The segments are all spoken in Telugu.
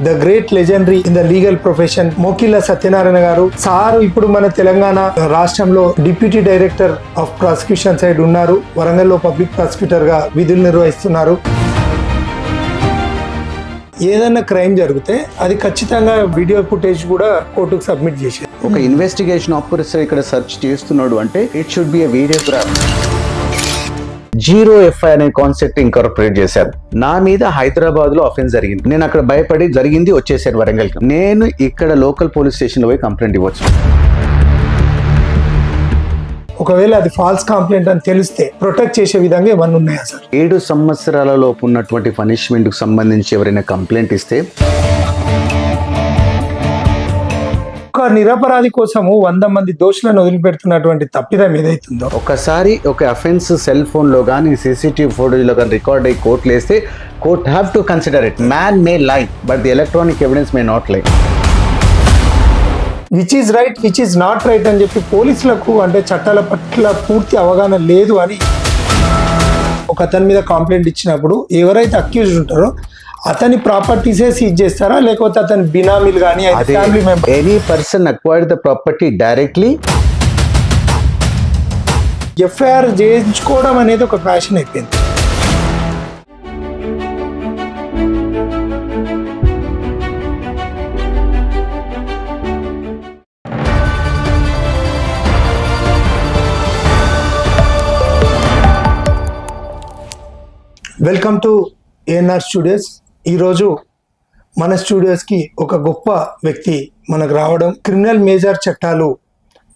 The great legendary in the legal profession Mokilla Satyanarayana గారు. సార్ ఇప్పుడు మన తెలంగాణ రాష్ట్రంలో deputy director of prosecution side ఉన్నారు. వరంగల్లో పబ్లిక్ ప్రాసిక్యూటర్ గా విధులు నిర్వహిస్తున్నారు. ఏదైనా క్రైమ్ జరిగితే అది ఖచ్చితంగా వీడియో ఫుటేజ్ కూడా కోర్టుకు సబ్మిట్ చేశారు. ఒక ఇన్వెస్టిగేషన్ ఆఫీసర్ ఇక్కడ సెర్చ్ చేస్తున్నాడు అంటే it should be a videograph. Zero FIR అనే కాన్సెప్ట్ ఇంకార్పొరేట్ చేశారు. నా మీద హైదరాబాద్ లో అఫెన్స్ జరిగింది. నేను అక్కడ భయపడి జరిగింది వచ్చేసాను వరంగల్. నేను ఇక్కడ లోకల్ పోలీస్ స్టేషన్ లో పోయి కంప్లైంట్ ఇవ్వచ్చు. ఒకవేళ అది ఫాల్స్ కంప్లైంట్ అని తెలిస్తే ప్రొటెక్ట్ చేసే విధంగా ఏమన్నా ఉన్నాయా సార్? 7 సంవత్సరాల లోపు ఉన్నటువంటి పనిష్మెంట్ కు సంబంధించి ఎవరైనా కంప్లైంట్ ఇస్తే ఒక నిరపరాధి కోసము 100 మంది దోషులను వదిలిపెడుతున్నటువంటి తప్పిదం ఏదైతుందో, ఒకసారి ఒక అఫెన్స్ సెల్ ఫోన్ లో కానీ సీసీటీవీ ఫోటేజ్ లో కానీ రికార్డ్ అయ్యి కోర్టులు వేస్తే court have to consider it. Man may lie but the electronic evidence may not lie. Which is right which is not right అని చెప్పి పోలీసులకు అంటే చట్టాల పట్ల పూర్తి అవగాహన లేదు అని ఒక అతని మీద కంప్లైంట్ ఇచ్చినప్పుడు ఎవరైతే అక్యూజ్డ్ ఉంటారో అతని ప్రాపర్టీసే సీజ్ చేస్తారా, లేకపోతే అతని బినామీలు కానీ family member any person acquired the property directly? FIR చేయించుకోవడం అనేది ఒక ఫ్యాషన్ అయిపోయింది. Welcome to ANR studios. ఈరోజు మన స్టూడియోస్కి ఒక గొప్ప వ్యక్తి మనకు రావడం. క్రిమినల్ మేజర్ చట్టాలు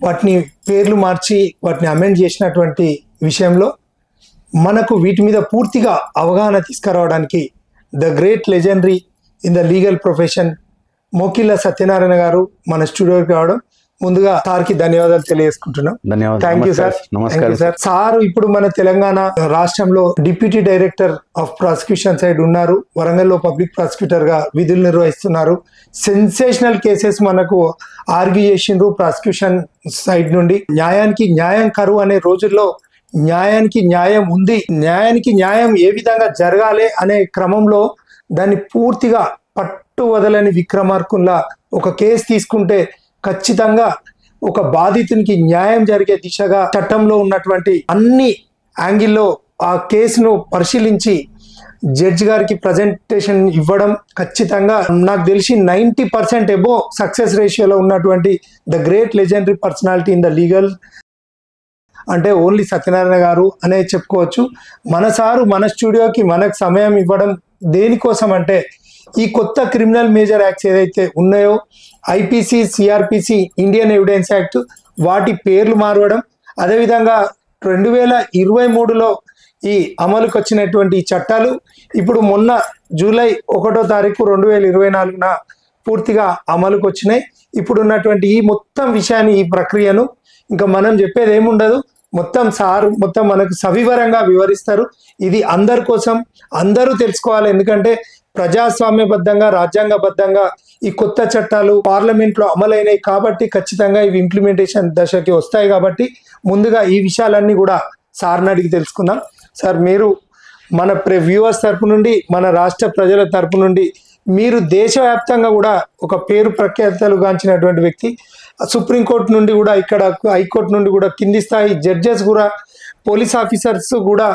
వాటిని పేర్లు మార్చి వాటిని అమెండ్ చేసినటువంటి విషయంలో మనకు వీటి మీద పూర్తిగా అవగాహన తీసుకురావడానికి the great legendary in the legal profession Mokilla Satyanarayana గారు మన స్టూడియోకి రావడం ముందుగా సార్కి ధన్యవాదాలు తెలియజేసుకుంటున్నాం. Thank you sir. నమస్కారం సార్. సార్ ఇప్పుడు మన తెలంగాణ రాష్ట్రంలో deputy director of prosecution side ఉన్నారు. వరంగల్లో పబ్లిక్ ప్రాసిక్యూటర్ గా విధులు నిర్వహిస్తున్నారు. సెన్సేషనల్ కేసెస్ మనకు ఆర్గ్యూ చేసిండ్రు ప్రాసిక్యూషన్ సైడ్ నుండి. న్యాయానికి న్యాయం కరువు అనే రోజుల్లో న్యాయానికి న్యాయం ఉంది, న్యాయానికి న్యాయం ఏ విధంగా జరగాలి అనే క్రమంలో దాన్ని పూర్తిగా పట్టు వదలని విక్రమార్కుల్లా ఒక కేసు తీసుకుంటే ఖచ్చితంగా ఒక బాధితునికి న్యాయం జరిగే దిశగా చట్టంలో ఉన్నటువంటి అన్ని యాంగిల్లో ఆ కేసును పరిశీలించి జడ్జి గారికి ప్రజెంటేషన్ ఇవ్వడం ఖచ్చితంగా నాకు తెలిసి 90% ఎబో సక్సెస్ రేషియోలో ఉన్నటువంటి the great legendary personality in the legal అంటే ఓన్లీ సత్యనారాయణ గారు అనే చెప్పుకోవచ్చు. మన సారు మన స్టూడియోకి మనకు సమయం ఇవ్వడం దేనికోసం అంటే ఈ కొత్త క్రిమినల్ మేజర్ యాక్ట్స్ ఏదైతే ఉన్నాయో IPC, CrPC, Indian evidence act వాటి పేర్లు మారవడం, అదేవిధంగా 2023లో ఈ అమలుకు వచ్చినటువంటి చట్టాలు ఇప్పుడు మొన్న జూలై 1వ తారీఖు 2024న పూర్తిగా అమలుకు వచ్చినాయి. ఇప్పుడు ఉన్నటువంటి ఈ మొత్తం విషయాన్ని ఈ ప్రక్రియను ఇంకా మనం చెప్పేది ఏముండదు, మొత్తం సార్ మొత్తం మనకు సవివరంగా వివరిస్తారు. ఇది అందరి కోసం, అందరూ తెలుసుకోవాలి. ఎందుకంటే ప్రజాస్వామ్యబద్ధంగా రాజ్యాంగబద్ధంగా ఈ కొత్త చట్టాలు పార్లమెంట్లో అమలైనాయి కాబట్టి ఖచ్చితంగా ఇవి ఇంప్లిమెంటేషన్ దశకి వస్తాయి. కాబట్టి ముందుగా ఈ విషయాలన్నీ కూడా సార్ని అడిగి తెలుసుకుందాం. సార్, మీరు మన వ్యూవర్స్ తరపు నుండి, మన రాష్ట్ర ప్రజల తరపు నుండి మీరు దేశవ్యాప్తంగా కూడా ఒక పేరు ప్రఖ్యాతలు గాంచినటువంటి వ్యక్తి. సుప్రీంకోర్టు నుండి కూడా, ఇక్కడ హైకోర్టు నుండి కూడా, కింది స్థాయి జడ్జెస్ కూడా, పోలీస్ ఆఫీసర్స్ కూడా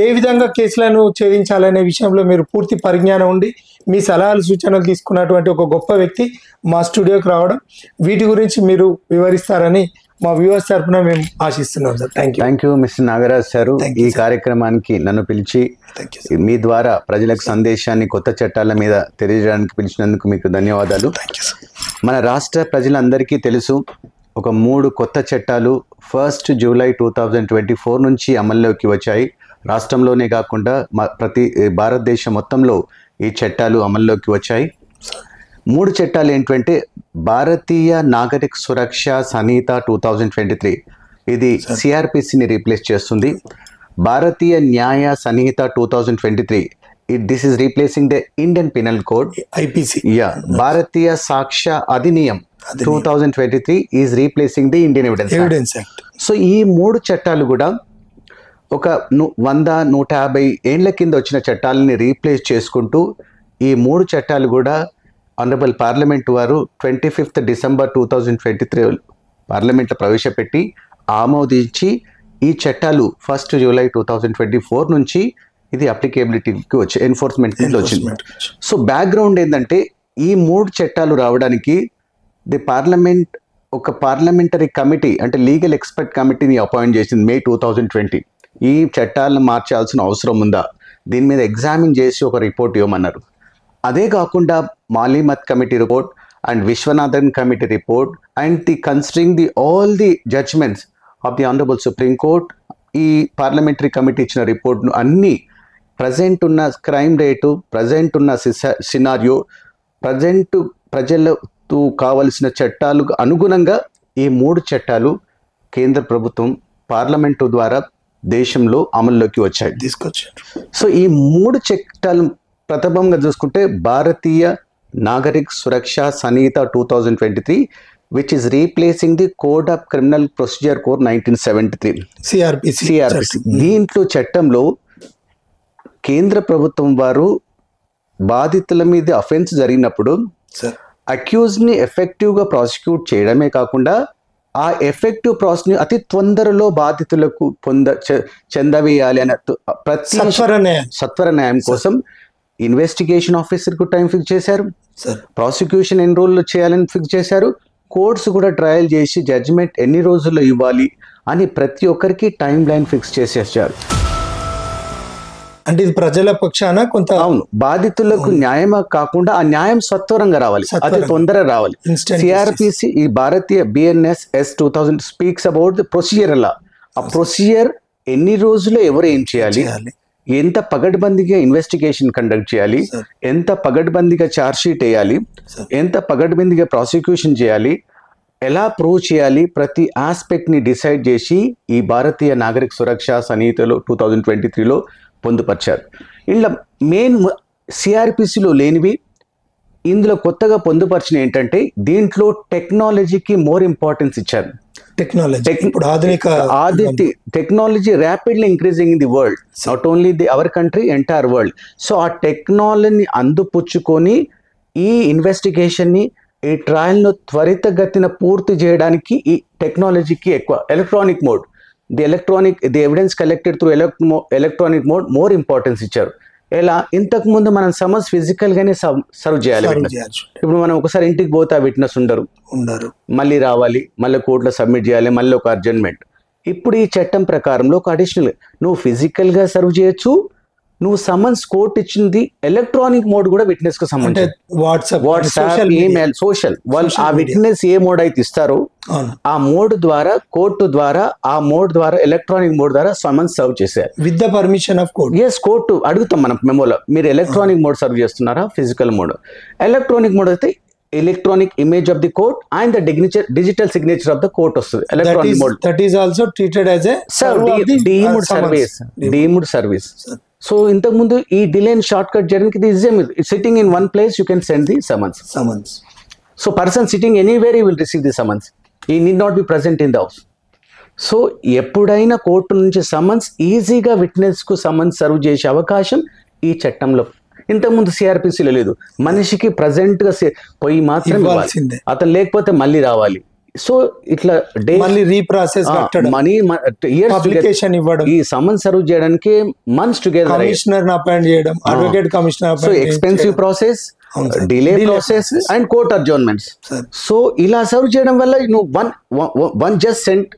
ఏ విధంగా కేసులను ఛేదించాలనే విషయంలో మీరు పూర్తి పరిజ్ఞానం ఉండి మీ సలహాలు సూచనలు తీసుకున్నటువంటి ఒక గొప్ప వ్యక్తి మా స్టూడియోకి రావడం, వీటి గురించి మీరు వివరిస్తారని మా వ్యూవర్స్ తరఫున మేము ఆశిస్తున్నాం sir. Thank you mister Nagaraj sir. ఈ కార్యక్రమానికి నన్ను పిలిచి మీ ద్వారా ప్రజలకు సందేశాన్ని కొత్త చట్టాల మీద తెలియజేయడానికి పిలిచినందుకు మీకు ధన్యవాదాలు. మన రాష్ట్ర ప్రజలందరికీ తెలుసు, ఒక 3 కొత్త చట్టాలు 1 జూలై 2024 నుంచి అమల్లోకి వచ్చాయి. రాష్ట్రంలోనే కాకుండా ప్రతి భారతదేశం మొత్తంలో ఈ చట్టాలు అమల్లోకి వచ్చాయి. 3 చట్టాలు ఏంటంటే భారతీయ నాగరిక సురక్ష సంహిత 2023, ఇది సిఆర్పిసిని రీప్లేస్ చేస్తుంది. భారతీయ న్యాయ సంహిత 2023, this is replacing the Indian penal code IPC. Bharatiya Sakshya Adhiniyam 2023 is replacing the Indian evidence act. So ఈ 3 చట్టాలు కూడా ఒక 100-150 ఏండ్ల కింద వచ్చిన చట్టాలని రీప్లేస్ చేసుకుంటూ ఈ 3 చట్టాలు కూడా ఆనరబుల్ పార్లమెంట్ వారు 25th December 2023 పార్లమెంట్లో ప్రవేశపెట్టి ఆమోదించి ఈ చట్టాలు 1st July 2024 నుంచి ఇది అప్లికేబిలిటీకి వచ్చి ఎన్ఫోర్స్మెంట్ మీద వచ్చింది. సో బ్యాక్గ్రౌండ్ ఏంటంటే ఈ 3 చట్టాలు రావడానికి ది పార్లమెంట్ ఒక పార్లమెంటరీ కమిటీ అంటే లీగల్ ఎక్స్పర్ట్ కమిటీని అపాయింట్ చేసింది May 2020. ఈ చట్టాలను మార్చాల్సిన అవసరం ఉందా, దీని మీద ఎగ్జామిన్ చేసి ఒక రిపోర్ట్ ఇవ్వమన్నారు. అదే కాకుండా Malimath committee report and Vishwanathan committee report and the considering the all the judgements of the honourable Supreme Court, ఈ పార్లమెంటరీ కమిటీ ఇచ్చిన రిపోర్ట్ను అన్నీ ప్రజెంట్ ఉన్న క్రైమ్ రేటు, ప్రజెంట్ ఉన్న సినారియో, ప్రజెంట్ ప్రజలకు కావలసిన చట్టాలకు అనుగుణంగా ఈ 3 చట్టాలు కేంద్ర ప్రభుత్వం పార్లమెంటు ద్వారా దేశంలో అమల్లోకి తీసుకొచ్చారు. సో ఈ 3 చట్టాలు ప్రథమంగా చూసుకుంటే భారతీయ నాగరిక్ సురక్ష సంహిత 2023 which is replacing the Code of Criminal Procedure Code 1973 CRPC. దీంట్లో చట్టంలో కేంద్ర ప్రభుత్వం వారు బాధితుల మీద అఫెన్స్ జరిగినప్పుడు అక్యూజ్ని ఎఫెక్టివ్గా ప్రాసిక్యూట్ చేయడమే కాకుండా ఆ ఎఫెక్టివ్ ప్రాసెస్ని అతి తొందరలో బాధితులకు చెందవేయాలి అనే ప్రతి సత్వర న్యాయం కోసం ఇన్వెస్టిగేషన్ ఆఫీసర్కు టైం ఫిక్స్ చేశారు, ప్రాసిక్యూషన్ ఎన్ని రోజులు చేయాలని ఫిక్స్ చేశారు, కోర్ట్స్ కూడా ట్రయల్ చేసి జడ్జిమెంట్ ఎన్ని రోజుల్లో ఇవ్వాలి అని ప్రతి ఒక్కరికి టైం లైన్ ఫిక్స్ చేసేసారు. అంటే ఇది ప్రజల పక్షాన కొంత అవును, బాధితులకు న్యాయం కాకుండా ఆ న్యాయం సత్వరంగా రావాలి, అతి తొందరగా రావాలి. సిఆర్పిసి ఈ భారతీయ BNSS 2000 speaks about the procedure. అలా ఆ ప్రొసీజర్ ఎన్ని రోజుల్లో ఎవరు ఏం చేయాలి, ఎంత పగడ్బందీగా ఇన్వెస్టిగేషన్ కండక్ట్ చేయాలి, ఎంత పగడ్బందీగా ఛార్జ్ షీట్ వేయాలి, ఎంత పగడ్బందీగా ప్రాసిక్యూషన్ చేయాలి, ఎలా ప్రూవ్ చేయాలి, ప్రతి ఆస్పెక్ట్ని డిసైడ్ చేసి ఈ భారతీయ నాగరిక సురక్ష సంహితలో 2023లో పొందుపరిచారు. ఇలా మెయిన్ సిఆర్పిసిలో లేనివి ఇందులో కొత్తగా పొందుపరిచిన ఏంటంటే దీంట్లో టెక్నాలజీకి మోర్ ఇంపార్టెన్స్ ఇచ్చారు. Technology rapidly increasing in the world, not only the our country, entire world. So ఆ టెక్నాలజీని అందిపుచ్చుకొని ఈ ఇన్వెస్టిగేషన్ని, ఈ ట్రయల్ను త్వరితగతిన పూర్తి చేయడానికి ఈ టెక్నాలజీకి ఎక్కువ electronic mode, the evidence collected through electronic mode more importance ఇచ్చారు. ఎలా ఇంతకు ముందు మనం సమన్స్ ఫిజికల్గానే సర్వ్ చేయాలి. ఇప్పుడు మనం ఒకసారి ఇంటికి పోతే ఆ విట్నెస్ ఉండరు, మళ్ళీ రావాలి, మళ్ళీ కోర్టులో సబ్మిట్ చేయాలి, మళ్ళీ ఒక అడ్జర్న్మెంట్. ఇప్పుడు ఈ చట్టం ప్రకారంలో ఒక అడిషనల్ నువ్వు ఫిజికల్గా సర్వ్ చేయొచ్చు, నువ్వు సమన్స్ కోర్టు ఇచ్చింది ఎలక్ట్రానిక్ మోడ్ కూడా విట్నెస్ కు సంబంధించి వాట్సాప్, ఈమెయిల్, సోషల్, వాళ్ళు ఆ విట్నెస్ ఏ మోడ్ అయితే ఇస్తారో ఆ మోడ్ ద్వారా కోర్టు ద్వారా ఆ మోడ్ ద్వారా ఎలక్ట్రానిక్ మోడ్ ద్వారా సమన్స్ సర్వ్ చేశారు with the permission of court. Yes, court అడుగుతాం మనం మెమోలో, మీరు ఎలక్ట్రానిక్ మోడ్ సర్వ్ చేస్తున్నారా, ఫిజికల్ మోడ్. ఎలక్ట్రానిక్ మోడ్ అయితే electronic image of the court and the digital signature of the court వస్తుంది. Electronic mode that is also treated as a deemed service. So ఇంతకు ముందు ఈ డిలే అండ్ షార్ట్ కట్ చేయడానికి ఇది easy, sitting in one place you can send the summons. So person sitting anywhere you will receive the summons, he need not be present in the house. So ఎప్పుడైనా కోర్టు నుంచి సమన్స్ ఈజీగా విట్నెస్ కు సమన్స్ సర్వ్ చేసే అవకాశం ఈ చట్టంలో. ఇంతకుముందు సిఆర్పిసిలో లేదు, మనిషికి ప్రజెంట్ గా పోయి మాత్రం అతను లేకపోతే మళ్ళీ రావాలి. సో ఇట్లా రీప్రాసెస్ మనీ అప్లికేషన్ ఇవ్వడం, ఈ సమన్స్ సర్వ్ చేయడానికి మంత్స్ టుగెదర్, కమిషనర్ అపాయింట్ చేయడం, advocate commissioner, so expensive process, delay process and court adjournments. So ఇలా సర్వ్ చేయడం వల్ల నువ్వు one just sent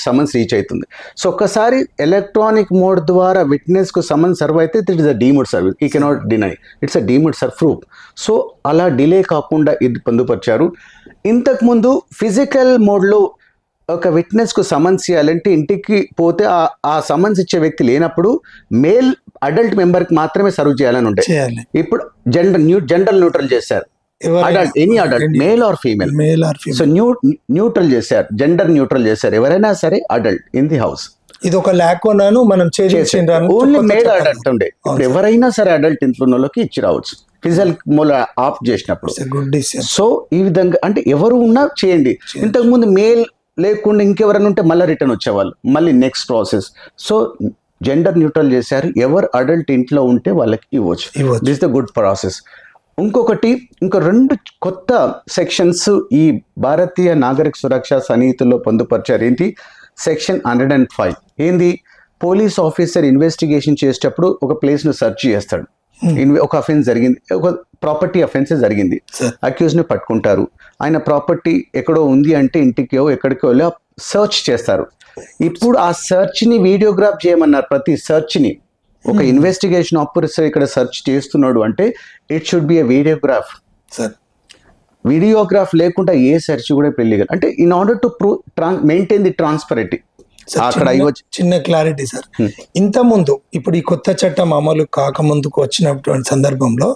summons reach అవుతుంది. సో ఒక్కసారి ఎలక్ట్రానిక్ మోడ్ ద్వారా విట్నెస్ కు సమన్స్ సర్వ్ అయితే it is a deemed service, he cannot deny, it's a deemed proof. So అలా డిలే కాకుండా ఇది పొందుపరిచారు. ఇంతకుముందు ఫిజికల్ మోడ్లో ఒక విట్నెస్ కు సమన్స్ చేయాలంటే ఇంటికి పోతే ఆ సమన్స్ ఇచ్చే వ్యక్తి లేనప్పుడు మేల్ అడల్ట్ మెంబర్కి మాత్రమే సర్వ్ చేయాలని ఉండే. ఇప్పుడు జెండర్ న్యూట్రల్ చేశారు, adult, any adult, male or female. So neutral చేశారు, జెండర్ న్యూట్రల్ చేశారు, ఎవరైనా సరే అడల్ట్ ఇన్ ది హౌస్. ఇది ఒక లాకోనాను మనం ఓన్లీ మేల్ అడల్ట్ ఉండే, ఇప్పుడు ఎవరైనా సరే అడల్ట్ ఇంట్లో వాళ్ళకి ఇచ్చి రావచ్చు ఫిజికల్ మూల ఆఫ్ చేసినప్పుడు. సో ఈ విధంగా అంటే ఎవరు ఉన్నా చేయండి. ఇంతకు ముందు మేల్ లేకుండా ఇంకెవరైనా ఉంటే మళ్ళీ రిటర్న్ వచ్చేవాళ్ళు, మళ్ళీ next process. So gender neutral చేశారు, ఎవరు అడల్ట్ ఇంట్లో ఉంటే వాళ్ళకి ఇవ్వచ్చు. This the good process. ఇంకొకటి ఇంకో 2 కొత్త సెక్షన్స్ ఈ భారతీయ నాగరిక సురక్ష సనీతిలో పొందుపరిచారు. ఏంటి? సెక్షన్ 105 ఏంది? పోలీస్ ఆఫీసర్ ఇన్వెస్టిగేషన్ చేసేటప్పుడు ఒక ప్లేస్ను సెర్చ్ చేస్తాడు. ఒక అఫెన్స్ జరిగింది, ఒక ప్రాపర్టీ అఫెన్స్ జరిగింది, అక్యూజ్ని పట్టుకుంటారు. ఆయన ప్రాపర్టీ ఎక్కడో ఉంది అంటే ఇంటికో ఎక్కడికో వెళ్ళి సర్చ్ చేస్తారు. ఇప్పుడు ఆ సర్చ్ని వీడియోగ్రాఫ్ చేయమన్నారు. ప్రతి సర్చ్ని ఒక ఇన్వెస్టిగేషన్ ఆఫీసర్ ఇక్కడ సెర్చ్ చేస్తున్నాడు అంటే it should be a videograph. Videograph లేకుండా ఏ సెర్చ్ కూడా ఇల్లీగల్. అంటే in order to maintain the transparency. అక్కడ చిన్న క్లారిటీ సార్, ఇంత ముందు ఇప్పుడు ఈ కొత్త చట్టం అమలు కాకముందుకు వచ్చినటువంటి సందర్భంలో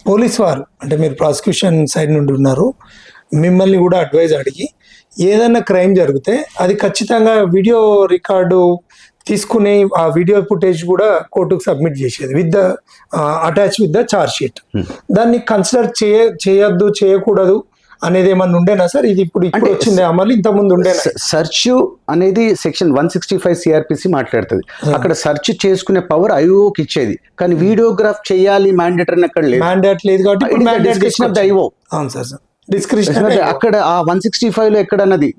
పోలీస్ వారు, అంటే మీరు ప్రాసిక్యూషన్ సైడ్ నుండి ఉన్నారు, మిమ్మల్ని కూడా అడ్వైజ్ అడిగి ఏదైనా క్రైమ్ జరిగితే అది ఖచ్చితంగా వీడియో రికార్డు తీసుకునే ఆ వీడియో ఫుటేజ్ కూడా కోర్టుకు సబ్మిట్ చేసేది with the attach with the charge sheet. దాన్ని కన్సిడర్ చేయొద్దు, చేయకూడదు అనేది ఏమన్నా ఉండేనా సార్? ఇది ఇప్పుడు వచ్చింది అమలు, ఇంత ముందు ఉండేనా? సెర్చ్ అనేది సెక్షన్ 165 సిఆర్పిసి మాట్లాడుతుంది. అక్కడ సెర్చ్ చేసుకునే పవర్ ఐఓకి ఇచ్చేది, కానీ వీడియోగ్రాఫ్ చేయాలి మ్యాండేటరీ అక్కడ లేదు. మ్యాండేట్ లేదు కాబట్టి ఐఓ. అవును సార్, డిస్క్రిప్షన్ అక్కడ ఆ 165 లో ఎక్కడ అన్నది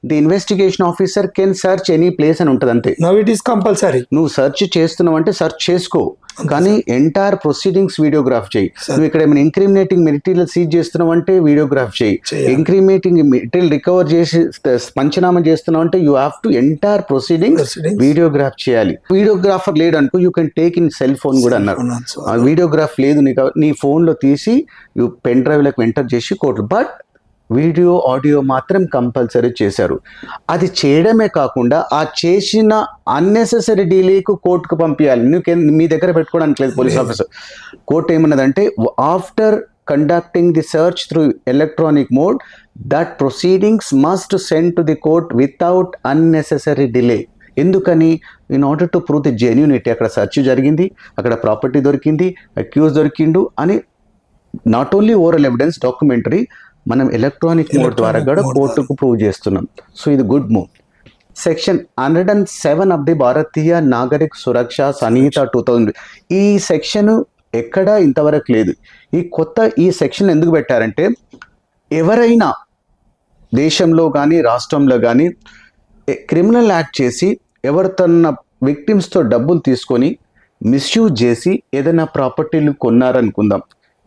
the investigation officer can search any place అని ఉంటుంది అంతే. Now it is compulsory. నువ్వు సర్చ్ చేస్తున్నావు అంటే సర్చ్ చేసుకో, కానీ ఎంటైర్ ప్రొసీడింగ్స్ వీడియోగ్రాఫ్ చేయి. నువ్వు ఇక్కడ ఏమైనా ఇంక్రిమినేటింగ్ మెటీరియల్ సీజ్ చేస్తున్నావు అంటే వీడియోగ్రాఫ్ చేయి. ఇంక్రిమినేటింగ్ మెటీరియల్ రికవర్ చేసి పంచనామా చేస్తున్నావు అంటే you have to entire proceedings videograph చేయాలి. వీడియోగ్రాఫర్ లేడు అనుకో you can take in cell phone కూడా అన్నారు. వీడియోగ్రాఫ్ లేదు నీకు, నీ ఫోన్ లో తీసి యూ పెన్ డ్రైవ్ లకు ఎంటర్ చేసి కోర్టు. బట్ వీడియో ఆడియో మాత్రం కంపల్సరీ చేశారు. అది చేయడమే కాకుండా ఆ చేసిన అన్నెసెసరీ డిలేకు కోర్టుకు పంపించాలి. మీ దగ్గర పెట్టుకోవడానికి లేదు పోలీస్ ఆఫీసర్. కోర్టు ఏమన్నదంటే after conducting the search through electronic mode that proceedings must send to the court without unnecessary delay. ఎందుకని? In order to prove the genuinity. అక్కడ సర్చ్ జరిగింది, అక్కడ ప్రాపర్టీ దొరికింది, అక్యూజ్ దొరికిండు అని not only oral evidence, documentary, మనం ఎలక్ట్రానిక్ మోడ్ ద్వారా కూడా కోర్టుకు ప్రూవ్ చేస్తున్నాం. సో ఇది good move. Section 107 of the Bharatiya Nagarik Suraksha సనీత 2000. ఈ సెక్షన్ ఎక్కడా ఇంతవరకు లేదు. ఈ సెక్షన్ ఎందుకు పెట్టారంటే ఎవరైనా దేశంలో కానీ రాష్ట్రంలో కానీ క్రిమినల్ యాక్ట్ చేసి ఎవరు తన విక్టిమ్స్తో డబ్బులు తీసుకొని మిస్యూజ్ చేసి ఏదైనా ప్రాపర్టీలు కొన్నారనుకుందాం.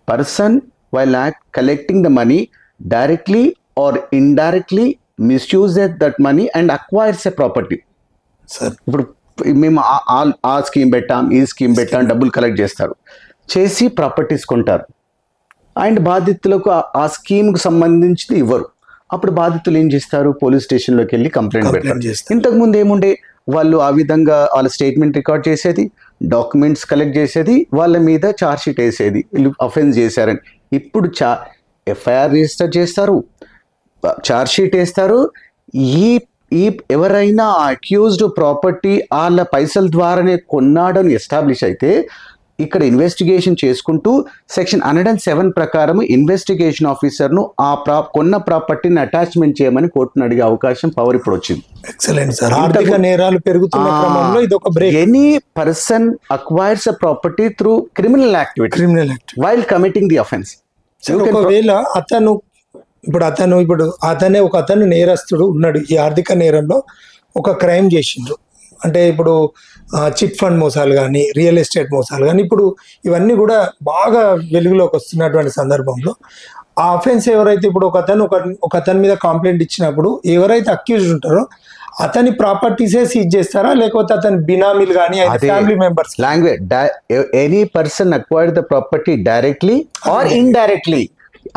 Person while act collecting the money directly or indirectly misuses that money and acquires a property. ఇప్పుడు మేము ఆ స్కీమ్ పెట్టాం, ఈ స్కీమ్ పెట్టాం, డబ్బులు కలెక్ట్ చేస్తారు, చేసి ప్రాపర్టీస్ కొంటారు అండ్ బాధితులకు ఆ స్కీమ్కి సంబంధించి ఇవ్వరు. అప్పుడు బాధితులు ఏం చేస్తారు? పోలీస్ స్టేషన్లోకి వెళ్ళి కంప్లైంట్ పెడతారు. ఇంతకుముందు ఏముండే, వాళ్ళు ఆ విధంగా వాళ్ళ స్టేట్మెంట్ రికార్డ్ చేసేది, డాక్యుమెంట్స్ కలెక్ట్ చేసేది, వాళ్ళ మీద ఛార్జ్ షీట్ వేసేది, వీళ్ళు అఫెన్స్ చేశారని. ఇప్పుడు ఎఫ్ఐఆర్ రిజిస్టర్ చేస్తారు, ఛార్జ్ షీట్ వేస్తారు. ఈ ఎవరైనా అక్యూజ్డ్ ప్రాపర్టీ వాళ్ళ పైసల ద్వారానే కొన్నాడని ఎస్టాబ్లిష్ అయితే ఇక్కడ ఇన్వెస్టిగేషన్ చేసుకుంటూ సెక్షన్ 107 ప్రకారం ఇన్వెస్టిగేషన్ ఆఫీసర్ను కొన్న ప్రాపర్టీని అటాచ్మెంట్ చేయమని కోర్టును అడిగే అవకాశం పవర్ ఇప్పుడు వచ్చింది. Excellent sir. ఆర్థిక నేరాలు పెరుగుతున్న క్రమంలో ఇది ఒక break. Any person acquires a property through criminal activity while committing the offence. ఒకవేళ అతనే ఒక నేరస్తుడు ఉన్నాడు, ఈ ఆర్థిక నేరంలో ఒక క్రైమ్ చేసిండు అంటే ఇప్పుడు చిట్ ఫండ్ మోసాలు కానీ, రియల్ ఎస్టేట్ మోసాలు కానీ, ఇప్పుడు ఇవన్నీ కూడా బాగా వెలుగులోకి వస్తున్నటువంటి సందర్భంలో ఆ అఫెన్స్ ఎవరైతే ఇప్పుడు ఒక అతని మీద కంప్లైంట్ ఇచ్చినప్పుడు ఎవరైతే అక్యూజ్డ్ ఉంటారో అతని ప్రాపర్టీసే సీజ్ చేస్తారా, లేకపోతే అతని బినామీలు కానీ family members? Language any person acquired the property directly or indirectly,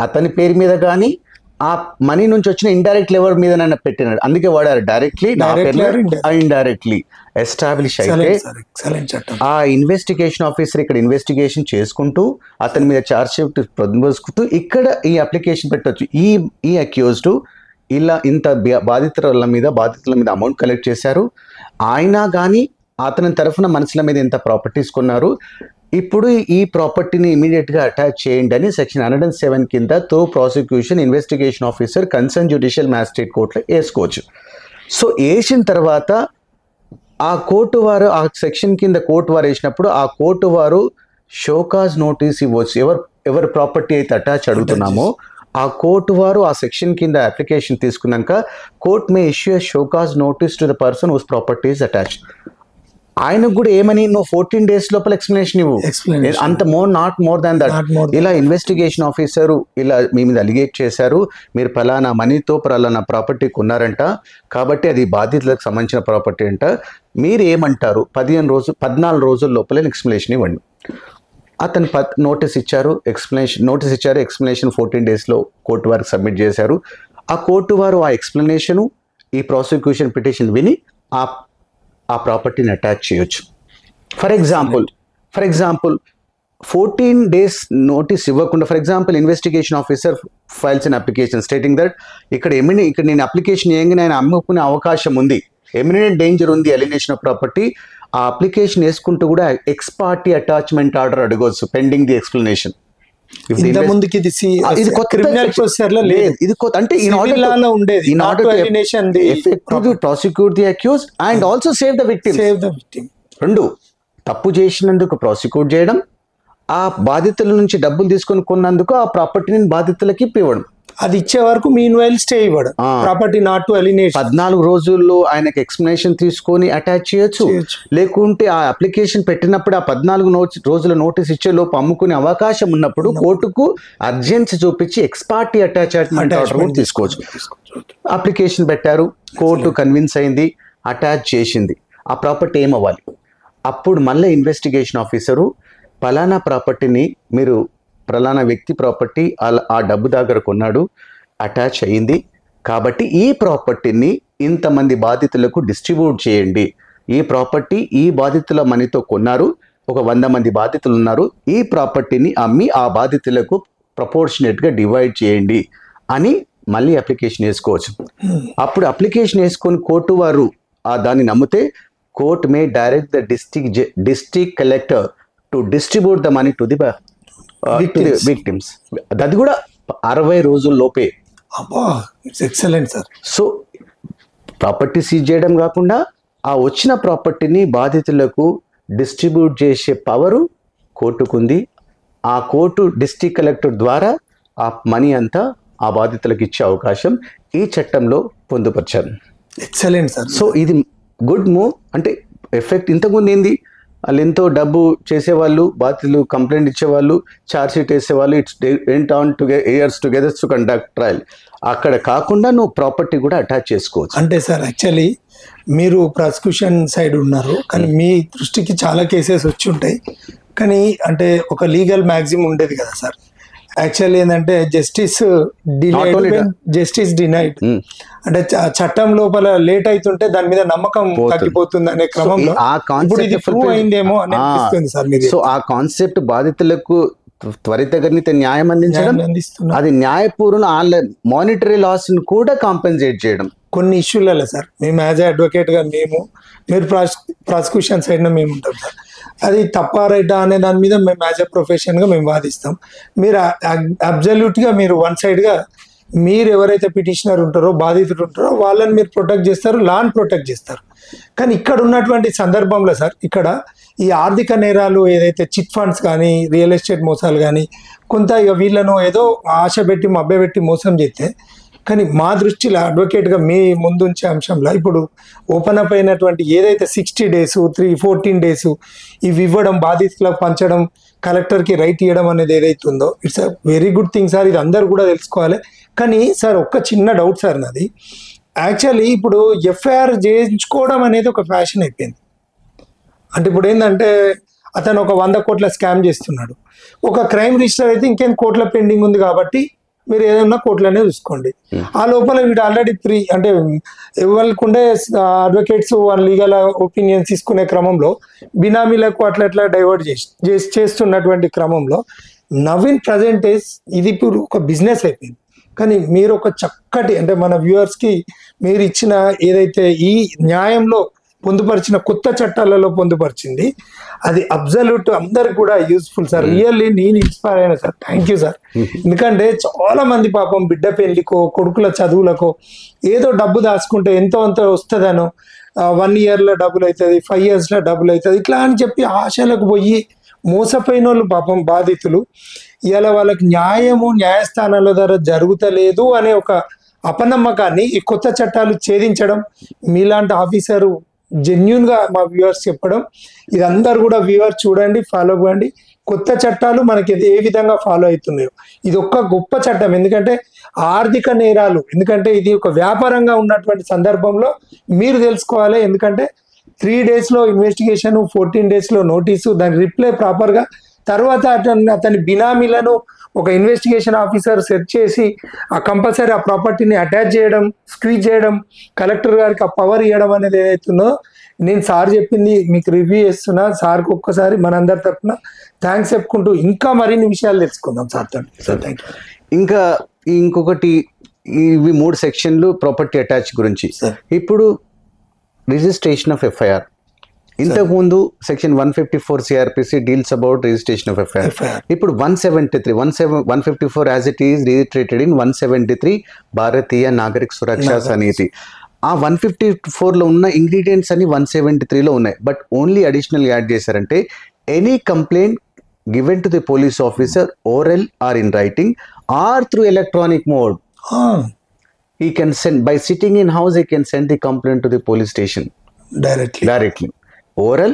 అతని పేరు మీద కానీ ఆ మనీ నుంచి వచ్చిన ఇండైరెక్ట్ లెవెల్ మీద నన్ను పెట్టినాడు. అందుకే వాడారు డైరెక్ట్లీ ఇండైరెక్ట్లీ ఎస్టాబ్లిష్ అయితే ఆ ఇన్వెస్టిగేషన్ ఆఫీసర్ ఇక్కడ ఇన్వెస్టిగేషన్ చేసుకుంటూ అతని మీద ఛార్జ్ షీట్ పొందుపరుచుకుంటూ ఇక్కడ ఈ అప్లికేషన్ పెట్టవచ్చు. ఈ అక్యూజ్డ్ ఇలా ఇంత బాధితుల మీద అమౌంట్ కలెక్ట్ చేశారు, ఆయన కానీ అతని తరఫున మనుషుల మీద ఇంత ప్రాపర్టీస్ కొన్నారు, ఇప్పుడు ఈ ప్రాపర్టీని ఇమీడియట్గా అటాచ్ చేయండి అని సెక్షన్ 107 కింద తో prosecution investigation officer concern judicial magistrate కోర్టులో వేసుకోవచ్చు. సో వేసిన తర్వాత ఆ కోర్టు వారు ఆ సెక్షన్ కింద కోర్టు వారు వేసినప్పుడు ఆ కోర్టు వారు షోకాజ్ నోటీస్ ఇవ్వచ్చు. ఎవరు ఎవరి ప్రాపర్టీ అయితే అటాచ్ అడుగుతున్నామో ఆ కోర్టు వారు ఆ సెక్షన్ కింద అప్లికేషన్ తీసుకున్నాక court may issue show cause notice to the person whose property is attached. ఆయనకు కూడా ఏమని నువ్వు 14 days లోపల ఎక్స్ప్లెనేషన్ ఇవ్వు, అంత నాట్ మోర్ దాన్ దట్. ఇలా ఇన్వెస్టిగేషన్ ఆఫీసరు ఇలా మీ మీద అలిగేట్ చేశారు, మీరు ఫలానా మనీతో ఫలానా ప్రాపర్టీ కొన్నారంట, కాబట్టి అది బాధితులకు సంబంధించిన ప్రాపర్టీ అంట, మీరు ఏమంటారు 14 రోజుల లోపల ఎక్స్ప్లెనేషన్ ఇవ్వండి. అతను నోటీస్ ఇచ్చారు, ఎక్స్ప్లెనేషన్ 14 days కోర్టు వారికి సబ్మిట్ చేశారు. ఆ కోర్టు వారు ఆ ఎక్స్ప్లెనేషను ఈ ప్రాసిక్యూషన్ పిటిషన్ విని ఆ ప్రాపర్టీని అటాచ్ చేయొచ్చు. ఫర్ ఎగ్జాంపుల్ 14 days నోటీస్ ఇవ్వకుండా, for example investigation officer files an application stating that ఇక్కడ నేను అప్లికేషన్ ఏంగా ఆయన అమ్ముకునే అవకాశం ఉంది, ఎమినెంట్ డేంజర్ ఉంది అలినేషన్ ఆఫ్ ప్రాపర్టీ, ఆ అప్లికేషన్ వేసుకుంటూ కూడా ఎక్స్ పార్టీ అటాచ్మెంట్ ఆర్డర్ అడగవచ్చు pending the explanation. Prosecute the accuse and also save the victim. రెండు, తప్పు చేసినందుకు ప్రాసిక్యూట్ చేయడం, ఆ బాధితుల నుంచి డబ్బులు తీసుకొని కొన్నందుకు ఆ ప్రాపర్టీని బాధితులకి ఇవ్వడం, అది ఇచ్చే వరకు మీన్ వైల్ స్టే ఇవ్వడం, ప్రాపర్టీ నాట్ టు అలినేషన్. 14 రోజుల్లో ఆయనకి ఎక్స్ప్లెనేషన్ తీసుకొని అటాచ్ చేయొచ్చు. లేకుంటే ఆ అప్లికేషన్ పెట్టినప్పుడు ఆ 14 రోజుల నోటీస్ ఇచ్చే లోపు అమ్ముకునే అవకాశం ఉన్నప్పుడు కోర్టుకు అర్జెన్సీ చూపించి ఎక్స్ పార్టీ అటాచ్మెంట్ ఆర్డర్ కూడా తీసుకోవచ్చు. అప్లికేషన్ పెట్టారు, కోర్టు కన్విన్స్ అయింది, అటాచ్ చేసింది, ఆ ప్రాపర్టీ ఏమవ్వాలి? అప్పుడు మళ్ళీ ఇన్వెస్టిగేషన్ ఆఫీసరు ఫలానా ప్రాపర్టీని మీరు ఫలానా వ్యక్తి ప్రాపర్టీ ఆ డబ్బు దగ్గర కొన్నాడు, అటాచ్ అయ్యింది, కాబట్టి ఈ ప్రాపర్టీని ఇంతమంది బాధితులకు డిస్ట్రిబ్యూట్ చేయండి, ఈ ప్రాపర్టీ ఈ బాధితుల మనీతో కొన్నారు, ఒక 100 మంది బాధితులు ఉన్నారు, ఈ ప్రాపర్టీని అమ్మి ఆ బాధితులకు ప్రపోర్షనేట్గా డివైడ్ చేయండి అని మళ్ళీ అప్లికేషన్ వేసుకోవచ్చు. అప్పుడు అప్లికేషన్ వేసుకొని కోర్టు వారు దాన్ని నమ్మితే court may direct the district collector to distribute the money to the victims. అది కూడా 60 రోజుల్లోపే. Excellent sir. So property seize చేయడం కాకుండా ఆ వచ్చిన ప్రాపర్టీని బాధితులకు డిస్ట్రిబ్యూట్ చేసే పవరు కోర్టుకుంది. ఆ కోర్టు డిస్ట్రిక్ట్ కలెక్టర్ ద్వారా ఆ మనీ అంతా ఆ బాధితులకు ఇచ్చే అవకాశం ఈ చట్టంలో పొందుపరిచారు. Excellent sir. సో ఇది గుడ్ మూవ్. అంటే ఎఫెక్ట్ ఇంతకుముందు ఏంది, వాళ్ళు ఎంతో డబ్బు చేసేవాళ్ళు, బాధితులు కంప్లైంట్ ఇచ్చేవాళ్ళు, ఛార్జ్ షీట్ వేసేవాళ్ళు, it's went on years together to conduct trial. అక్కడ కాకుండా నువ్వు ప్రాపర్టీ కూడా అటాచ్ చేసుకోవచ్చు. అంటే సార్ యాక్చువల్లీ మీరు ప్రాసిక్యూషన్ సైడ్ ఉన్నారు, కానీ మీ దృష్టికి చాలా కేసెస్ వచ్చి ఉంటాయి, కానీ అంటే ఒక లీగల్ మ్యాక్సిమం ఉండేది కదా సార్. యాక్చువల్లీ ఏంటంటే జస్టిస్ డినైడ్ అంటే చట్టం లోపల లేట్ అవుతుంటే దాని మీద నమ్మకం తగ్గిపోతుంది అనే క్రమంలో అయిందేమో అని అనిపిస్తుంది సార్. సో ఆ కాన్సెప్ట్ బాధితులకు త్వరితగతిన న్యాయం అందించడం, అది న్యాయపూర్ణ మానిటరీ లాస్ ని కూడా కాంపెన్సేట్ చేయడం కొన్ని ఇష్యూలలో సార్. మేము యాజ్ అడ్వకేట్ గా మీరు ప్రాసిక్యూషన్ సైడ్ మేము ఉంటాం సార్. అది తప్ప రైటా అనే దాని మీద మేము యాజ్ ఎ ప్రొఫెషన్గా మేము వాదిస్తాం. మీరు అబ్జల్యూట్గా మీరు వన్ సైడ్గా మీరు ఎవరైతే పిటిషనర్ ఉంటారో, బాధితులు ఉంటారో వాళ్ళని మీరు ప్రొటెక్ట్ చేస్తారు, లాని ప్రొటెక్ట్ చేస్తారు. కానీ ఇక్కడ ఉన్నటువంటి సందర్భంలో సార్, ఇక్కడ ఈ ఆర్థిక నేరాలు ఏదైతే చిట్ ఫండ్స్ కానీ రియల్ ఎస్టేట్ మోసాలు కానీ కొంత ఇక వీళ్ళను ఏదో ఆశ పెట్టి మభ్యపెట్టి మోసం చేస్తే, కానీ మా దృష్టిలో అడ్వకేట్గా మీ ముందుంచే అంశంలో ఇప్పుడు ఓపెన్ అప్ అయినటువంటి ఏదైతే 60 days 14 days ఇవి ఇవ్వడం, బాధితులకు పంచడం, కలెక్టర్కి రైట్ ఇవ్వడం అనేది ఏదైతే ఉందో, it's a very good thing sir. ఇది అందరు కూడా తెలుసుకోవాలి. కానీ సార్ ఒక్క చిన్న డౌట్ సార్ నాది. యాక్చువల్లీ ఇప్పుడు ఎఫ్ఐఆర్ చేయించుకోవడం అనేది ఒక ఫ్యాషన్ అయిపోయింది. అంటే ఇప్పుడు ఏంటంటే అతను ఒక 100 కోట్ల స్కామ్ చేస్తున్నాడు, ఒక క్రైమ్ రిజిస్టర్ అయితే ఇంకేం కోట్ల పెండింగ్ ఉంది కాబట్టి మీరు ఏదైనా కోర్టులోనే చూసుకోండి. ఆ లోపల వీడు ఆల్రెడీ అంటే ఇవ్వకుండే అడ్వకేట్స్ వాళ్ళ లీగల్ ఒపీనియన్స్ తీసుకునే క్రమంలో బినామీలకు అట్లా డైవర్ట్ చేస్తున్నటువంటి క్రమంలో నవీన్ ప్రజెంట్ ఇది ఇప్పుడు ఒక బిజినెస్ అయిపోయింది. కానీ మీరు ఒక చక్కటి అంటే మన వ్యూవర్స్కి మీరు ఇచ్చిన ఏదైతే ఈ న్యాయంలో పొందుపరిచిన కొత్త చట్టాలలో పొందుపరిచింది, అది అబ్జల్యూట్ అందరికి కూడా యూస్ఫుల్ సార్. రియల్లీ నేను ఇన్స్పైర్ అయినా సార్. Thank you sir. ఎందుకంటే చాలా మంది పాపం బిడ్డ పెళ్లికో కొడుకుల చదువులకో ఏదో డబ్బు దాచుకుంటే ఎంతో అంత వస్తుందనో, 1 yearలో డబ్బులు అవుతుంది, 5 yearsలో డబ్బులు అవుతుంది, ఇట్లా అని చెప్పి ఆశలకు పోయి మోసపోయిన వాళ్ళు పాపం బాధితులు ఇవాళ వాళ్ళకి న్యాయస్థానాల ద్వారా జరుగుతలేదు అనే ఒక అపనమ్మకాన్ని ఈ కొత్త చట్టాలు ఛేదించడం, మీలాంటి ఆఫీసరు జెన్యున్ గా మా వ్యూవర్స్ చెప్పడం, ఇది అందరు కూడా వ్యూవర్ చూడండి, ఫాలో అవ్వండి. కొత్త చట్టాలు మనకి ఏ విధంగా ఫాలో అవుతున్నాయో, ఇది ఒక్క గొప్ప చట్టం. ఎందుకంటే ఆర్థిక నేరాలు, ఎందుకంటే ఇది ఒక వ్యాపారంగా ఉన్నటువంటి సందర్భంలో మీరు తెలుసుకోవాలి. ఎందుకంటే 3 days లో ఇన్వెస్టిగేషన్, 14 days లో నోటీసు, దాని రిప్లై ప్రాపర్గా, తర్వాత అతని బినామీలను ఒక ఇన్వెస్టిగేషన్ ఆఫీసర్ సెర్చ్ చేసి ఆ కంపల్సరీ ఆ ప్రాపర్టీని అటాచ్ చేయడం, స్క్వీజ్ చేయడం, కలెక్టర్ గారికి ఆ పవర్ ఇవ్వడం అనేది ఏదైతుందో, నేను సార్ చెప్పింది మీకు రివ్యూ చేస్తున్నా. సార్కి ఒక్కసారి మనందరి తరఫున థ్యాంక్స్ చెప్పుకుంటూ ఇంకా మరిన్ని విషయాలు తెలుసుకుందాం సార్తో. Sir thank you. ఇంకా ఇంకొకటి, ఇవి 3 సెక్షన్లు ప్రాపర్టీ అటాచ్ గురించి. ఇప్పుడు రిజిస్ట్రేషన్ ఆఫ్ ఎఫ్ఐఆర్, ఇంతకుముందు section 154 CrPC deals about registration of FIR. ఇప్పుడు 154 as it is రిజిస్ట్రేటెడ్ in 173 Bharatiya Nagarik సురక్షా సమితి. ఆ 154లో ఉన్న ఇంగ్రీడియంట్స్ అన్ని 173లో ఉన్నాయి. బట్ ఓన్లీ అడిషనల్ యాడ్ చేశారంటే any complaint given to the police officer oral or in writing or through electronic mode, he can send, by sitting in house he can send the complaint to the police station directly, oral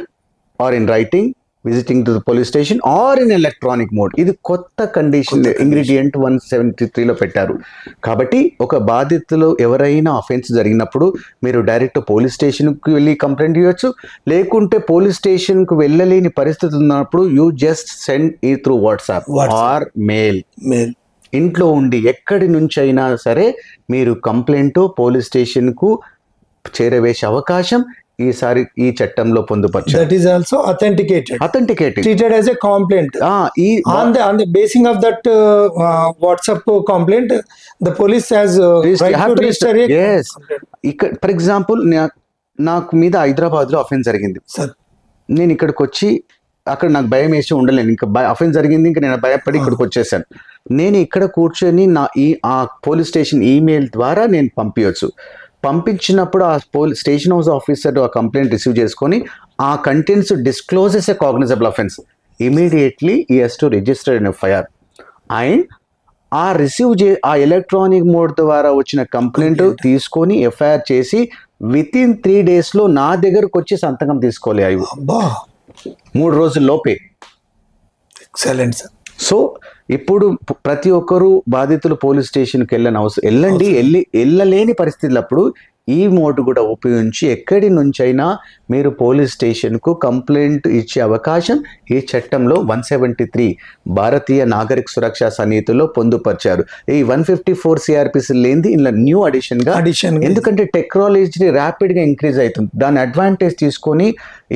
or in writing, visiting to the police station or in electronic mode. ఇది కొత్త కండిషన్ ఇంగ్రీడియంట్ 173లో పెట్టారు. కాబట్టి ఒక బాధితులు ఎవరైనా అఫెన్స్ జరిగినప్పుడు మీరు డైరెక్ట్ పోలీస్ స్టేషన్కి వెళ్ళి కంప్లైంట్ ఇవ్వచ్చు, లేకుంటే పోలీస్ స్టేషన్కి వెళ్ళలేని పరిస్థితి ఉన్నప్పుడు యూ జస్ట్ సెండ్ ఈ త్రూ వాట్సాప్ ఆర్ మెయిల్. ఇంట్లో ఉండి ఎక్కడి నుంచి అయినా సరే మీరు కంప్లైంట్ పోలీస్ స్టేషన్కు చేరవేసే అవకాశం ఈసారి ఈ చట్టంలో పొందుపరిచారు. That is also authenticated, treated as a complaint. On the basis of that WhatsApp complaint, the police has right to register a complaint. ఇక్కడ ఫర్ ఎగ్జాంపుల్ నాకు మీద హైదరాబాద్లో అఫెన్స్ జరిగింది సార్. నేను ఇక్కడికి వచ్చి అక్కడ నాకు భయం వేసి ఉండలేను, ఇంకా అఫెన్స్ జరిగింది, ఇంకా నేను భయపడి ఇక్కడికి వచ్చేసాను. నేను ఇక్కడ కూర్చొని ఆ పోలీస్ స్టేషన్ ఈమెయిల్ ద్వారా నేను పంపించవచ్చు. పంపించినప్పుడు ఆ స్టేషన్ హౌస్ ఆఫీసర్ ఆ కంప్లైంట్ రిసీవ్ చేసుకొని ఆ కంటెంట్స్ డిస్క్లోజెస్ ఏ కాగ్నిజబుల్ అఫెన్స్, ఇమీడియట్లీ ఈ has to register in FIR. And ఆ ఎలక్ట్రానిక్ మోడ్ ద్వారా వచ్చిన కంప్లైంట్ తీసుకొని ఎఫ్ఐఆర్ చేసి విత్ ఇన్ 3 daysలో నా దగ్గరకు వచ్చి సంతకం తీసుకోలే. 3 రోజుల్లోపే. Excellent sir. సో ఇప్పుడు ప్రతి ఒక్కరూ బాధితులు పోలీస్ స్టేషన్కి వెళ్ళలేని పరిస్థితులప్పుడు ఈ మోడ్ కూడా ఉపయోగించి ఎక్కడి నుంచైనా మీరు పోలీస్ స్టేషన్కు కంప్లైంట్ ఇచ్చే అవకాశం ఈ చట్టంలో 173 భారతీయ నాగరిక సురక్షా సమితిలో పొందుపరిచారు. ఈ 154 సిఆర్పిసి లేనిది ఇలా న్యూ అడిషన్గా, ఎందుకంటే టెక్నాలజీ ర్యాపిడ్గా ఇంక్రీజ్ అవుతుంది. దాని అడ్వాంటేజ్ తీసుకొని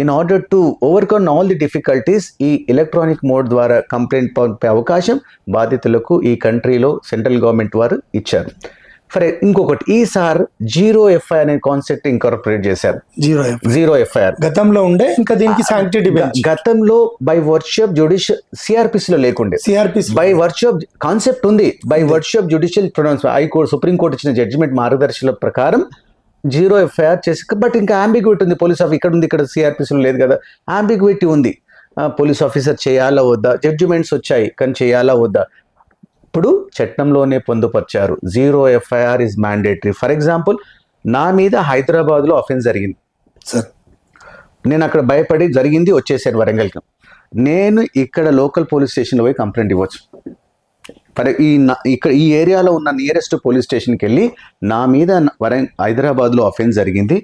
in order to overcome all the difficulties ఈ ఎలక్ట్రానిక్ మోడ్ ద్వారా కంప్లైంట్ పంపే అవకాశం బాధితులకు ఈ కంట్రీలో సెంట్రల్ గవర్నమెంట్ వారు ఇచ్చారు. ఇంకొకటి, ఈసారి జీరో ఎఫ్ఐఆర్ అనే కాన్సెప్ట్ ఇంకార్పొరేట్ చేశారు. జీరో ఎఫ్ఐఆర్ గతంలో ఉండే, ఇంకా దీనికి శాంక్టిటీ గతంలో బై వర్చ్యూ ఆఫ్ జ్యుడిషియల్ సిఆర్పిసిలో లేకుండే, బై వర్చ్యూ ఆఫ్ కాన్సెప్ట్ ఉంది. By virtue of judicial pronounce high court supreme court ఇచ్చిన జడ్జిమెంట్ మార్గదర్శకాల ప్రకారం జీరో ఎఫ్ఐఆర్ చేసి, బట్ ఇంకా అంబిగ్విటీ ఉంది. పోలీస్ ఆఫీసర్ ఇక్కడ ఉంది, ఇక్కడ సిఆర్పిసిలో లేదు కదా, అంబిగ్విటీ ఉంది. పోలీస్ ఆఫీసర్ చేయాలా వద్దా, జడ్జిమెంట్స్ వచ్చాయి కానీ చేయాలా వద్దా. ఇప్పుడు చట్టంలోనే పొందుపరిచారు zero FIR is mandatory. For example, నా మీద హైదరాబాద్లో అఫెన్స్ జరిగింది సార్, నేను అక్కడ భయపడి జరిగింది వచ్చేసాను వరంగల్కి. నేను ఇక్కడ లోకల్ పోలీస్ స్టేషన్లో పోయి కంప్లైంట్ ఇవ్వచ్చు. ఇక్కడ ఈ ఏరియాలో ఉన్న నియరెస్ట్ పోలీస్ స్టేషన్కి వెళ్ళి నా మీద హైదరాబాద్లో అఫెన్స్ జరిగింది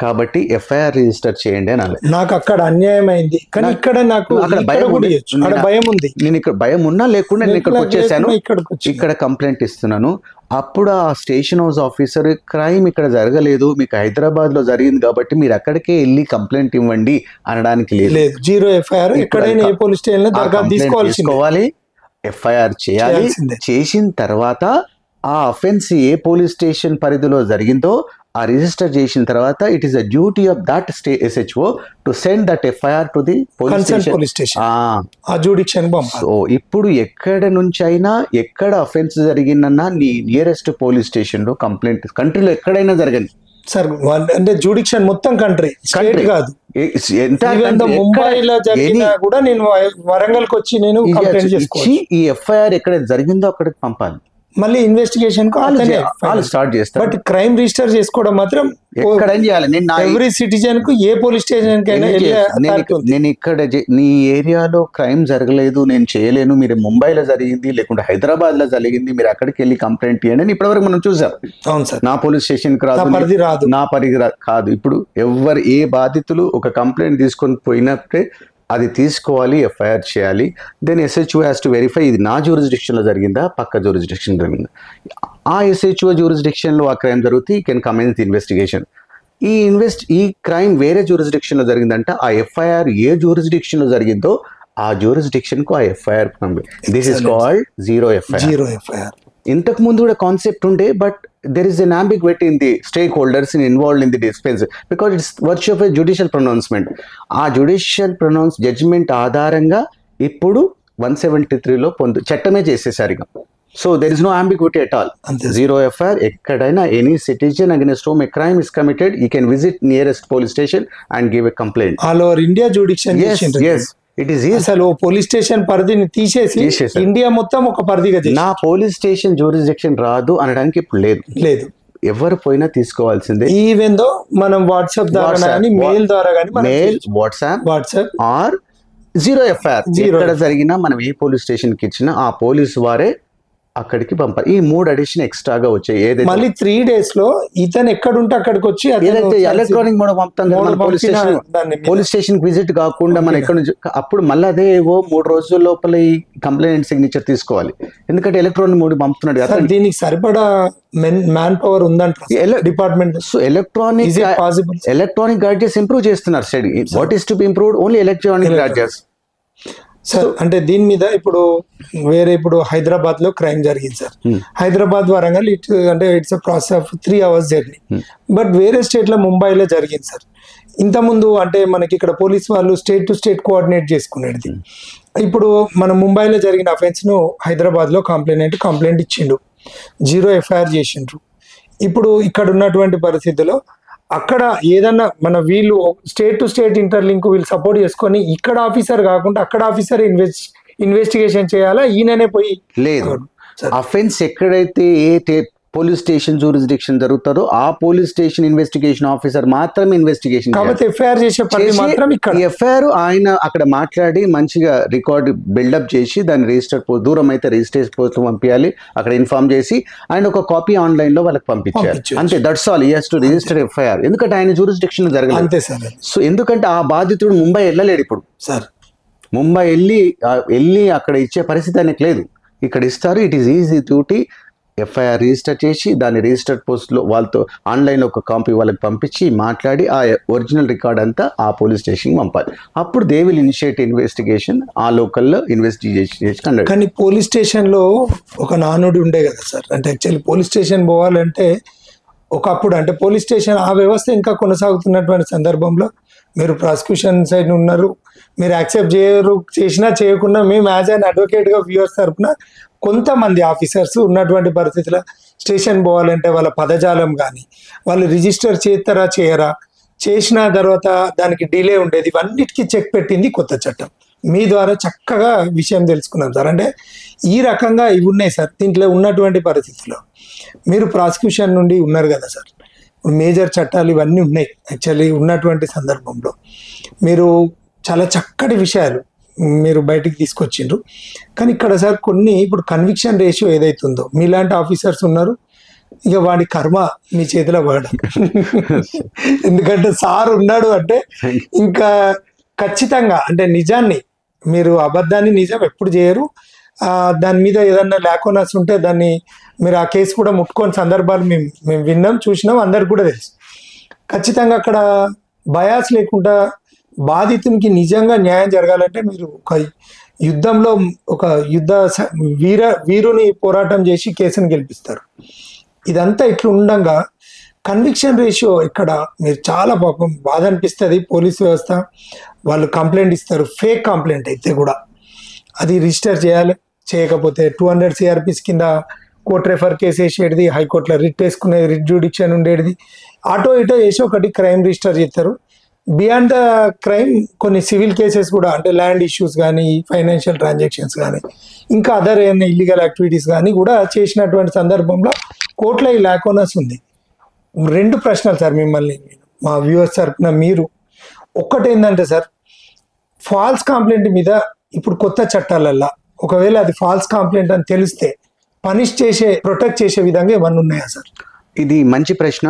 కాబట్టి ఎఫ్ఐఆర్ రిజిస్టర్ చేయండి అని అలా. నాకు అక్కడ అన్యాయం అయింది కానీ ఇక్కడ నాకు భయం ఉంది. నేను ఇక్కడ భయం ఉన్నా లేకుండా నేను ఇక్కడికి వచ్చేసాను, ఇక్కడ కంప్లైంట్ ఇస్తున్నాను. అప్పుడు ఆ స్టేషన్ హౌస్ ఆఫీసర్ క్రైమ్ ఇక్కడ జరగలేదు, మీకు హైదరాబాద్ లో జరిగింది కాబట్టి మీరు అక్కడికే వెళ్ళి కంప్లైంట్ ఇవ్వండి అనడానికి లేదు. జీరో ఎఫ్ఐఆర్ ఎక్కడైనా ఏ పోలీస్ స్టేషన్ తీసుకోవాలి, ఎఫ్ఐఆర్ చేయాలి. చేసిన తర్వాత ఆ అఫెన్స్ ఏ పోలీస్ స్టేషన్ పరిధిలో జరిగిందో ఆ రిజిస్టర్ చేసిన తర్వాత it is the duty of that SHO to send that FIR to the police station. So ఇప్పుడు ఎక్కడ నుంచి అయినా ఎక్కడ అఫెన్స్ జరిగిందన్నా నీ నియరెస్ట్ పోలీస్ స్టేషన్ లో కంప్లైంట్, కంట్రీలో ఎక్కడైనా జరగండి సార్ అంటే జుడిక్షన్ మొత్తం కంట్రీ స్టేట్ కాదు, ముంబైలో జరిగినా కూడా నేను వరంగల్కి వచ్చి నేను కంప్లైంట్ చేసుకోవచ్చు. ఈ ఎఫ్ఐఆర్ ఎక్కడ జరిగిందో అక్కడికి పంపాలి, మళ్ళీ ఇన్వెస్టిగేషన్ స్టార్ట్ చేస్తారు. బట్ క్రైమ్ రిజిస్టర్ చేసుకోవడం మాత్రం ఎక్కడైనా చేయాలి. ఎవ్రీ సిటిజన్ కు ఏ పోలీస్ స్టేషన్ కైనా నేను ఇక్కడ నీ ఏరియాలో క్రైమ్ జరగలేదు, నేను చేయలేను, మీరు ముంబైలో జరిగింది లేకుంటే హైదరాబాద్ లో జరిగింది, మీరు అక్కడికి వెళ్ళి కంప్లైంట్ చేయండి ఇప్పటివరకు మనం చూసాం. అవును సార్, నా పోలీస్ స్టేషన్ కి రాదు, నా పరిధి కాదు. ఇప్పుడు ఎవరు ఏ బాధితులు ఒక కంప్లైంట్ తీసుకొని పోయినప్పుడే అది తీసుకోవాలి, ఎఫ్ఐఆర్ చేయాలి. Then SHO has to verify ఇది నా జ్యూరిస్డిక్షన్లో జరిగిందా పక్క జ్యూరిస్డిక్షన్ జరిగిందా. ఆ SHO జ్యూరిస్డిక్షన్లో ఆ క్రైమ్ జరిగితే ఈ కెన్ కమెన్స్ ఇన్వెస్టిగేషన్. ఈ క్రైమ్ వేరే జ్యూరిస్డిక్షన్లో జరిగిందంటే ఆ ఎఫ్ఐఆర్ ఏ జ్యూరిస్డిక్షన్లో జరిగిందో ఆ జ్యూరిస్డిక్షన్కు ఆ ఎఫ్ఐఆర్ పంపి. This is called zero FIR. ఇంతకు ముందు కూడా కాన్సెప్ట్ ఉండే, but there is an ambiguity in the stakeholders involved in the dispense because it's virtue of a judicial pronouncement. ఆ judicial judgment ఆధారంగా ఇప్పుడు 173లో చట్టమే చేసేసారు ఇక. So there is no ambiguity at all. Zero FIR. ఎక్కడైనా any citizen against whom a crime is committed, he can visit nearest police station and give a complaint. All over India jurisdiction. Yes. It is easy. అసలు పోలీస్ స్టేషన్ పరిధిని తీసేసి ఇండియా మొత్తం ఒక పరిధిగా చేసి నా పోలీస్ స్టేషన్ జ్యూరిస్డిక్షన్ రాదు అనడానికి ఇప్పుడు లేదు. ఎవరు పోయినా తీసుకోవాల్సిందే. ఈవెన్ దో మనం వాట్సాప్ ద్వారా కానీ మెయిల్ ద్వారా కానీ వాట్సాప్ ఆర్ జీరో ఎఫ్ఐఆర్ ఎక్కడ జరిగినా మనం ఏ పోలీస్ స్టేషన్ కి ఇచ్చినా ఆ పోలీసు వారే అక్కడికి పంపాలి. ఈ 3 అడిషన్ ఎక్స్ట్రాగా వచ్చాయి. ఏదైతే మళ్ళీ 3 days లో ఇతను ఎక్కడుంటే అక్కడికి వచ్చి ఏదైతే ఎలక్ట్రానిక్ మోడ్ పంపుతాం పోలీస్ స్టేషన్ విజిట్ కాకుండా మనం ఎక్కడ నుంచి అప్పుడు మళ్ళీ అదే 3 రోజుల లోపల ఈ కంప్లైంట్ సిగ్నేచర్ తీసుకోవాలి. ఎందుకంటే ఎలక్ట్రానిక్ మోడ్ పంపుతున్నాడు కదా, దీనికి సరిపడా మ్యాన్ పవర్ ఉందంట department. So electronic gadgets improve చేస్తున్నారు. Study what is to be improved only electronic gadgets. Sir అంటే దీని మీద ఇప్పుడు హైదరాబాద్ లో క్రైమ్ జరిగింది sir. Hyderabad Warangal it's process of 3 hours journey. But వేరే స్టేట్ లో ముంబైలో జరిగింది సార్. ఇంతకుముందు అంటే మనకి ఇక్కడ పోలీస్ వాళ్ళు స్టేట్ టు స్టేట్ కోఆర్డినేట్ చేసుకునేది. ఇప్పుడు మన ముంబైలో జరిగిన అఫెన్స్ ను హైదరాబాద్ లో కంప్లైంట్ ఇచ్చిండు, జీరో ఎఫ్ఐఆర్ చేసిండ్రు. ఇప్పుడు ఇక్కడ ఉన్నటువంటి పరిస్థితుల్లో అక్కడ ఏదన్నా మన వీళ్ళు స్టేట్ టు స్టేట్ ఇంటర్లింక్ వీళ్ళు సపోర్ట్ చేసుకొని ఇక్కడ ఆఫీసర్ కాకుండా అక్కడ ఆఫీసర్ ఇన్వెస్టిగేషన్ చేయాలా, ఈయననే పోయి లేదు. అఫెన్స్ ఎక్కడైతే ఏ పోలీస్ స్టేషన్ జ్యూరిస్డిక్షన్ జరుగుతారో ఆ పోలీస్ స్టేషన్ ఇన్వెస్టిగేషన్ ఆఫీసర్ మాత్రమే ఇన్వెస్టిగేషన్ కాబట్టి ఎఫ్ఐఆర్ చేసే పని మాత్రం ఇక్కడ ఎఫ్ఐఆర్ ఆయన అక్కడ మాట్లాడి మంచిగా రికార్డ్ బిల్డప్ చేసి దాన్ని రిజిస్టర్డ్ పోస్ట్ దూరం అయితే రిజిస్టర్డ్ పోస్ట్ పంపించాలి, అక్కడ ఇన్ఫార్మ్ చేసి అండ్ ఒక కాపీ ఆన్లైన్ లో వాళ్ళకి పంపించాలి. అంతే, that's all. He has to register FIR. ఎందుకంటే ఆయన జ్యూరిస్డిక్షన్ జరగలేదు. అంతే సార్. సో ఎందుకంటే ఆ బాధితుడు ముంబై వెళ్ళలేడు. ఇప్పుడు సార్ ముంబై వెళ్ళి అక్కడ ఇచ్చే పరిస్థితి ఆయనకు లేదు. ఇక్కడ ఇస్తారు. It is easy duty. FIR register చేసి దాన్ని రిజిస్టర్డ్ పోస్ట్లో వాళ్ళతో ఆన్లైన్లో ఒక కాపీ వాళ్ళకి పంపించి మాట్లాడి ఆ ఒరిజినల్ రికార్డ్ అంతా ఆ పోలీస్ స్టేషన్కి పంపాలి. అప్పుడు దే విల్ ఇనిషియేట్ ఇన్వెస్టిగేషన్. ఆ లోకల్లో ఇన్వెస్టిగేషన్. కానీ పోలీస్ స్టేషన్లో ఒక నానుడి ఉండే కదా సార్. అంటే యాక్చువల్లీ పోలీస్ స్టేషన్ పోవాలంటే ఒకప్పుడు అంటే పోలీస్ స్టేషన్ ఆ వ్యవస్థ ఇంకా కొనసాగుతున్నటువంటి సందర్భంలో మీరు ప్రాసిక్యూషన్ సైడ్ ఉన్నారు, మీరు యాక్సెప్ట్ చేసినా చేయకుండా మేము యాజ్ అన్ అడ్వకేట్గా వ్యూవర్స్ తరఫున కొంతమంది ఆఫీసర్స్ ఉన్నటువంటి పరిస్థితుల్లో స్టేషన్ పోవాలంటే వాళ్ళ పదజాలం కానీ వాళ్ళు రిజిస్టర్ చేస్తారా చేయరా, చేసిన తర్వాత దానికి డిలే ఉండేది, ఇవన్నిటికీ చెక్ పెట్టింది కొత్త చట్టం. మీ ద్వారా చక్కగా విషయం తెలుసుకున్నాం సార్. అంటే ఈ రకంగా ఇవి ఉన్నాయి సార్. దీంట్లో ఉన్నటువంటి పరిస్థితుల్లో మీరు ప్రాసిక్యూషన్ నుండి ఉన్నారు కదా సార్, మేజర్ చట్టాలు ఇవన్నీ ఉన్నాయి. యాక్చువల్లీ ఉన్నటువంటి సందర్భంలో మీరు చాలా చక్కటి విషయాలు మీరు బయటికి తీసుకొచ్చిండ్రు. కానీ ఇక్కడ సార్ కొన్ని ఇప్పుడు కన్విక్షన్ రేషియో ఏదైతుందో మీలాంటి ఆఫీసర్స్ ఉన్నారు, ఇక వాడి కర్మ మీ చేతిలో పడ. ఎందుకంటే సార్ ఉన్నాడు అంటే ఇంకా ఖచ్చితంగా అంటే నిజాన్ని మీరు అబద్ధాన్ని నిజం ఎప్పుడు చేయరు. దాని మీద ఏదన్నా లేకోనస్ ఉంటే దాన్ని మీరు ఆ కేసు కూడా ముట్టుకొని సందర్భాలు మేము విన్నాం, చూసినాం, అందరికి కూడా తెలుసు. ఖచ్చితంగా అక్కడ బయాస్ లేకుండా బాధితునికి నిజంగా న్యాయం జరగాలంటే మీరు ఒక యుద్ధంలో ఒక వీరుని పోరాటం చేసి కేసును గెలిపిస్తారు. ఇదంతా ఇట్లా ఉండగా కన్విక్షన్ రేషియో ఇక్కడ మీరు చాలా పాపం బాధ అనిపిస్తుంది. పోలీస్ వ్యవస్థ వాళ్ళు కంప్లైంట్ ఇస్తారు, ఫేక్ కంప్లైంట్ అయితే కూడా అది రిజిస్టర్ చేయాలి, చేయకపోతే 200 CRPs కింద కోర్టు రెఫర్ కేసు వేసేది, హైకోర్టులో రిట్ వేసుకునేది, రిట్ జ్యుడిక్షన్ ఉండేది, అటో ఇటో వేసి ఒకటి క్రైమ్ రిజిస్టర్ చేస్తారు. బియాండ్ ద క్రైమ్ కొన్ని సివిల్ కేసెస్ కూడా, అంటే ల్యాండ్ ఇష్యూస్ కానీ, ఫైనాన్షియల్ ట్రాన్సాక్షన్స్ కానీ, ఇంకా అదర్ ఏమైనా ఇల్లీగల్ యాక్టివిటీస్ కానీ కూడా చేసినటువంటి సందర్భంలో కోర్టులో ఈ లాకోనస్ ఉంది. 2 ప్రశ్నలు సార్ మిమ్మల్ని, మా వ్యూవర్స్ తరపున. మీరు ఒక్కటి ఏంటంటే సార్, ఫాల్స్ కంప్లైంట్ మీద ఇప్పుడు కొత్త చట్టాలల్లో ఒకవేళ అది ఫాల్స్ కంప్లైంట్ అని తెలిస్తే పనిష్ చేసే, ప్రొటెక్ట్ చేసే విధంగా ఏమన్నా ఉన్నాయా సార్? ఇది మంచి ప్రశ్న.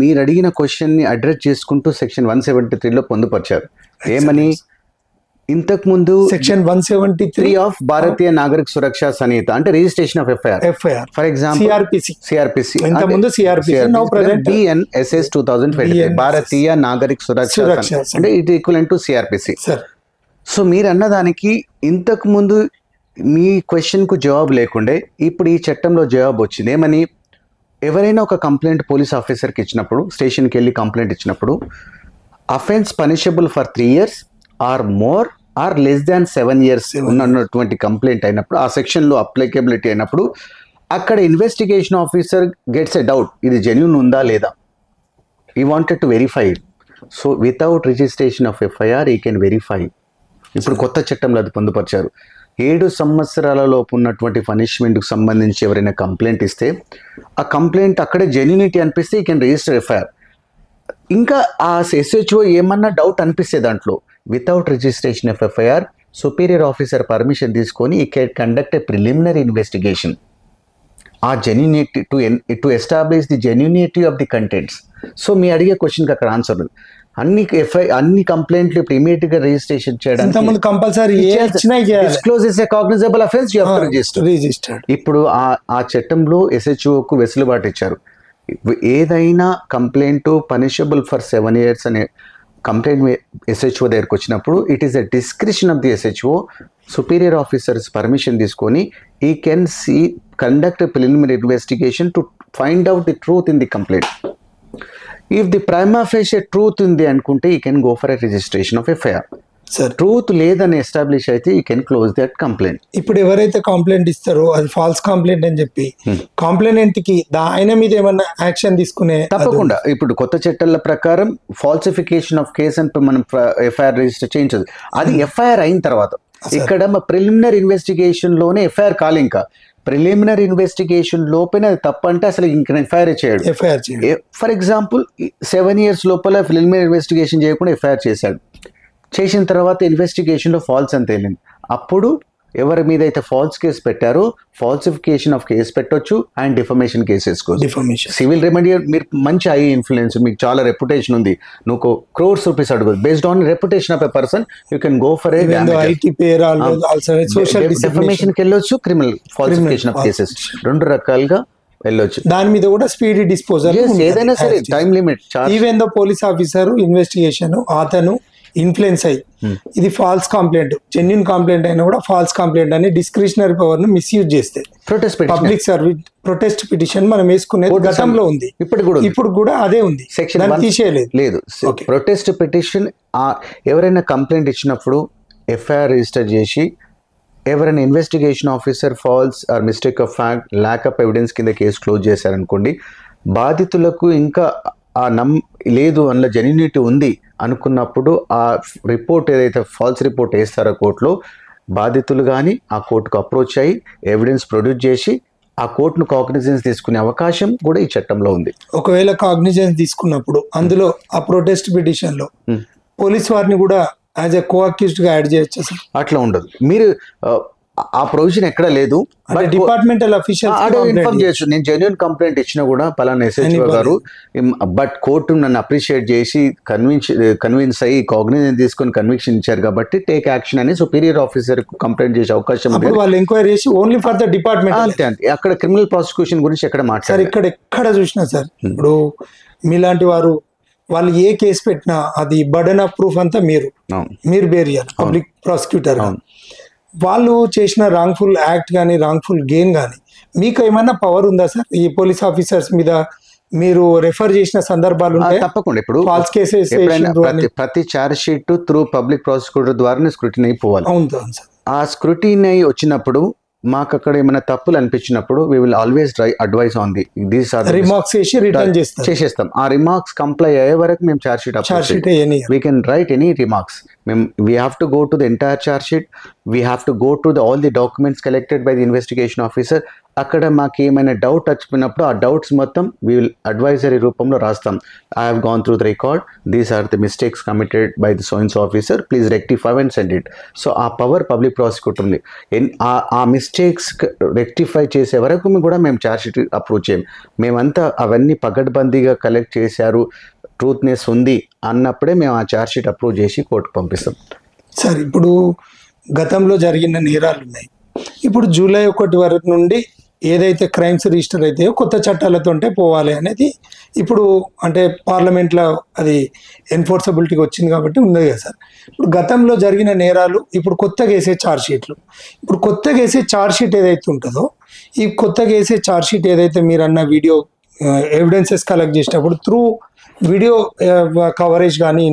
మీరు అడిగిన క్వశ్చన్ ని అడ్రస్ చేసుకుంటూ సెక్షన్ 173లో పొందుపరిచారు. ఏమని? ఇంతకు ముందు సెక్షన్ 173 ఆఫ్ భారతీయ నాగరిక సురక్ష సంహిత, అంటే registration of FIR. For example CrPC, ఇంత ముందు సిఆర్పిసి, నౌ ప్రెజెంట్ BNSS 2023, భారతీయ నాగరిక సురక్ష, అంటే it equivalent to CrPC. So మీరు అన్నదానికి ఇంతకు ముందు మీ క్వశ్చన్ కు జవాబు లేకుండే ఇప్పుడు ఈ చట్టంలో జవాబు వచ్చింది. ఏమని? ఎవరైనా ఒక కంప్లైంట్ పోలీస్ ఆఫీసర్కి ఇచ్చినప్పుడు, స్టేషన్కి వెళ్ళి కంప్లైంట్ ఇచ్చినప్పుడు, offence punishable for 3 years or more or less than 7 years ఉన్నటువంటి కంప్లైంట్ అయినప్పుడు, ఆ సెక్షన్లో అప్లికబిలిటీ అయినప్పుడు, అక్కడ investigation officer gets a doubt, ఇది జెన్యూన్ ఉందా లేదా, he wanted to verify. So without registration of FIR he can verify. ఇప్పుడు కొత్త చట్టంలో అది పొందుపరిచారు. 7 సంవత్సరాల లోపు ఉన్నటువంటి పనిష్మెంట్కి సంబంధించి ఎవరైనా కంప్లైంట్ ఇస్తే, ఆ కంప్లైంట్ అక్కడే జెన్యూనిటీ అనిపిస్తే ఈ కెన్ రిజిస్టర్ ఎఫ్ఐఆర్. ఇంకా ఆ SHO ఏమన్నా డౌట్ అనిపిస్తే దాంట్లో, without registration of FIR superior officer permission తీసుకొని he can conduct a preliminary investigation. ఆ genuinity to establish the genuinity of the contents. So మీ అడిగే క్వశ్చన్కి అక్కడ ఆన్సర్ ఉంది. అన్ని కంప్లైంట్లు ఇప్పుడు ఇమీడియట్ గా రిజిస్ట్రేషన్ చేయడానికి కంపల్సరీ ఇప్పుడు ఆ చట్టంలో SHO కు వెసులుబాటు ఇచ్చారు. ఏదైనా కంప్లైంట్ పనిషబుల్ ఫర్ 7 years అనే కంప్లైంట్ SHO దగ్గరకు వచ్చినప్పుడు, it is the discretion of the SHO. Superior officers permission తీసుకొని he can conduct preliminary investigation to find out the truth in the complaint. If the prima facie truth ఉంది అనుకుంటే you can go for a registration of FIR. Truth లేదని ఎస్టాబ్లిష్ అయితే you can close that complaint. ఇప్పుడు ఎవరైతే కంప్లైంట్ ఇస్తారో అది ఫాల్స్ కంప్లైంట్ అని చెప్పి కంప్లైంట్ కి ఆయన మీద ఏమన్నా యాక్షన్ తీసుకునే? తప్పకుండా. ఇప్పుడు కొత్త చట్టాల ప్రకారం ఫాల్సిఫికేషన్ ఆఫ్ కేస్ అని మనం ఎఫ్ఐఆర్ రిజిస్టర్ చేయించదు. అది ఎఫ్ఐఆర్ అయిన తర్వాత. ఇక్కడ ప్రిలిమినరీ ఇన్వెస్టిగేషన్ లోనే ఎఫ్ఐఆర్ కాలే. ఇంకా ప్రిలిమినరీ ఇన్వెస్టిగేషన్ లోపల అది తప్పంటే అసలు ఇంకా ఎఫ్ఐఆర్ చేయడు. ఫర్ ఎగ్జాంపుల్ 7 years లోపల ప్రిలిమినరీ ఇన్వెస్టిగేషన్ చేయకుండా ఎఫ్ఐఆర్ చేసిన తర్వాత ఇన్వెస్టిగేషన్లో ఫాల్స్ అని తేలింది. అప్పుడు ఎవరి మీద అయితే ఫాల్స్ కేసు పెట్టారో ఫాల్సిఫికేషన్ ఆఫ్ కేసు పెట్టొచ్చు అండ్ డిఫమేషన్ కేసు వేసుకోవచ్చు. సివిల్ రెమెడీ మీరు మంచి ఐ ఇన్ఫ్లుయెన్స్, మీకు చాలా రెప్యుటేషన్ ఉంది, నువ్వు crores rupees అడుగు, based on reputation of a person you can go for a defamation కి వెళ్ళొచ్చు, క్రిమినల్ ఫాల్సిఫికేషన్ ఆఫ్ కేసెస్, 2 రకాలుగా వెళ్ళొచ్చు. దాని మీద కూడా స్పీడీ డిస్పోజల్ ఏదైనా సరే time limit. Even though police officer investigation అతను ఇన్ఫ్లుయెన్స్ అయ్యి ఇది ఫాల్స్ కంప్లైంట్, జెన్యూన్ కంప్లైంట్ అయినా కూడా ఫాల్స్ కంప్లైంట్ అని డిస్క్రిషనరీ పవర్ ను మిస్యూజ్ చేస్తే పబ్లిక్ సర్వీస్ ప్రొటెస్ట్ పిటిషన్ మనం వేసుకునేది గతంలో ఉంది, ఇప్పుడు కూడా అదే ఉంది. సెక్షన్ తీసేయలేదు. ప్రొటెస్ట్ పిటిషన్ ఎవరైనా కంప్లైంట్ ఇచ్చినప్పుడు ఎఫ్ఐఆర్ రిజిస్టర్ చేసి ఎవరైనా investigation officer false or mistake of fact lack of evidence కింద కేసు క్లోజ్ చేశారనుకోండి, బాధితులకు ఇంకా ఆ లేదు అందులో జెన్యూనిటీ ఉంది అనుకున్నప్పుడు ఆ రిపోర్ట్ ఏదైతే ఫాల్స్ రిపోర్ట్ వేస్తారో కోర్టులో, బాధితులు కానీ ఆ కోర్టుకు అప్రోచ్ అయ్యి ఎవిడెన్స్ ప్రొడ్యూస్ చేసి ఆ కోర్టును కాగ్నిజెన్స్ తీసుకునే అవకాశం కూడా ఈ చట్టంలో ఉంది. ఒకవేళ కాగ్నిజెన్స్ తీసుకున్నప్పుడు అందులో ఆ ప్రొటెస్ట్ పిటిషన్ లో పోలీస్ వారిని కూడా యాజ్ ఎ కో-అక్యూజ్డ్ గా యాడ్ చేయొచ్చు? అట్లా ఉండదు. మీరు ఆ ప్రొవిజన్ ఎక్కడ లేదు. డిపార్ట్మెంటల్ అఫీషియల్ ఇన్ఫార్మ్ చేయొచ్చు, నేను జెన్యూన్ కంప్లైంట్ ఇచ్చినా కూడా పలానా SHO గారు, బట్ కోర్టు నన్ను అప్రిషియేట్ చేసి కన్విన్స్ అయ్యి కాగ్నిజెన్స్ తీసుకొని కన్విక్షన్ ఇచ్చారు కాబట్టి టేక్ యాక్షన్ అని సుపీరియర్ ఆఫీసర్ కంప్లైంట్ చేసే అవకాశం ఉంది. వాళ్ళు ఎంక్వైరీ చేసి ఓన్లీ ఫర్ ద డిపార్ట్మెంట్ అంతే. అక్కడ క్రిమినల్ ప్రాసిక్యూషన్ గురించి ఎక్కడ మాట్లాడారు? ఇక్కడ ఎక్కడ చూసినా సార్, ఇప్పుడు మీలాంటి వారు వాళ్ళు ఏ కేసు పెట్టినా అది బర్డెన్ ఆఫ్ ప్రూఫ్ అంతా మీరు బేర్ చేయాలి, పబ్లిక్ ప్రాసిక్యూటర్. వాళ్ళు చేసిన రాంగ్ఫుల్ యాక్ట్ కానీ రాంగ్ఫుల్ గెయిన్ కానీ మీకు ఏమైనా పవర్ ఉందా సార్ ఈ పోలీస్ ఆఫీసర్స్ మీద? మీరు రెఫర్ చేసిన సందర్భాలు ఉంటాయి? తప్పకుండా. ఇప్పుడు ఫాల్స్ కేసెస్ ప్రతి charge sheet through public prosecutor ద్వారా స్క్రూటినీ అయిపోవాలి. అవును సార్. ఆ స్క్రూటినీ వచ్చినప్పుడు మాకు అక్కడ ఏమైనా తప్పులు అనిపించినప్పుడు we will always advise on these are remarks చేసి రిటర్న్ చేసేస్తాం. ఆ రిమార్క్స్ కంప్లై అయ్యే వరకు మేము charge sheet we can write any remarks. మేము we have to go to the entire charge sheet, we have to go to all the documents collected by the investigation officer. అక్కడ మాకు ఏమైనా డౌట్ వచ్చినప్పుడు ఆ డౌట్స్ మొత్తం వీ విల్ అడ్వైజరీ రూపంలో రాస్తాం. I have gone through the record, these are the mistakes committed by the so and so officer, please rectify and send it. So ఆ పవర్ పబ్లిక్ ప్రాసిక్యూటర్ ఉంది. ఆ మిస్టేక్స్ రెక్టిఫై చేసే వరకు కూడా మేము ఛార్జ్ షీట్ అప్రూవ్ చేయం. మేమంతా అవన్నీ పకడ్బందీగా కలెక్ట్ చేశారు, ట్రూత్నెస్ ఉంది అన్నప్పుడే మేము ఆ ఛార్జ్ షీట్ అప్రూవ్ చేసి కోర్టుకు పంపిస్తాం. సార్ ఇప్పుడు గతంలో జరిగిన నేరాలు ఉన్నాయి, ఇప్పుడు జూలై 1 వరకు నుండి ఏదైతే క్రైమ్స్ రిజిస్టర్ అయితే కొత్త చట్టాలతోటే పోవాలి అనేది ఇప్పుడు అంటే పార్లమెంట్లో అది ఎన్ఫోర్సబిలిటీకి వచ్చింది కాబట్టి ఉంది కదా సార్. ఇప్పుడు గతంలో జరిగిన నేరాలు ఇప్పుడు కొత్తగా వేసే ఛార్జ్ షీట్లు, ఇప్పుడు కొత్తగా వేసే ఛార్జ్ షీట్ ఏదైతే ఉంటుందో ఈ కొత్తగా వేసే ఛార్జ్ షీట్ ఏదైతే మీరు అన్న వీడియో ఎవిడెన్సెస్ కలెక్ట్ చేసేటప్పుడు త్రూ వీడియో కవరేజ్ కానీ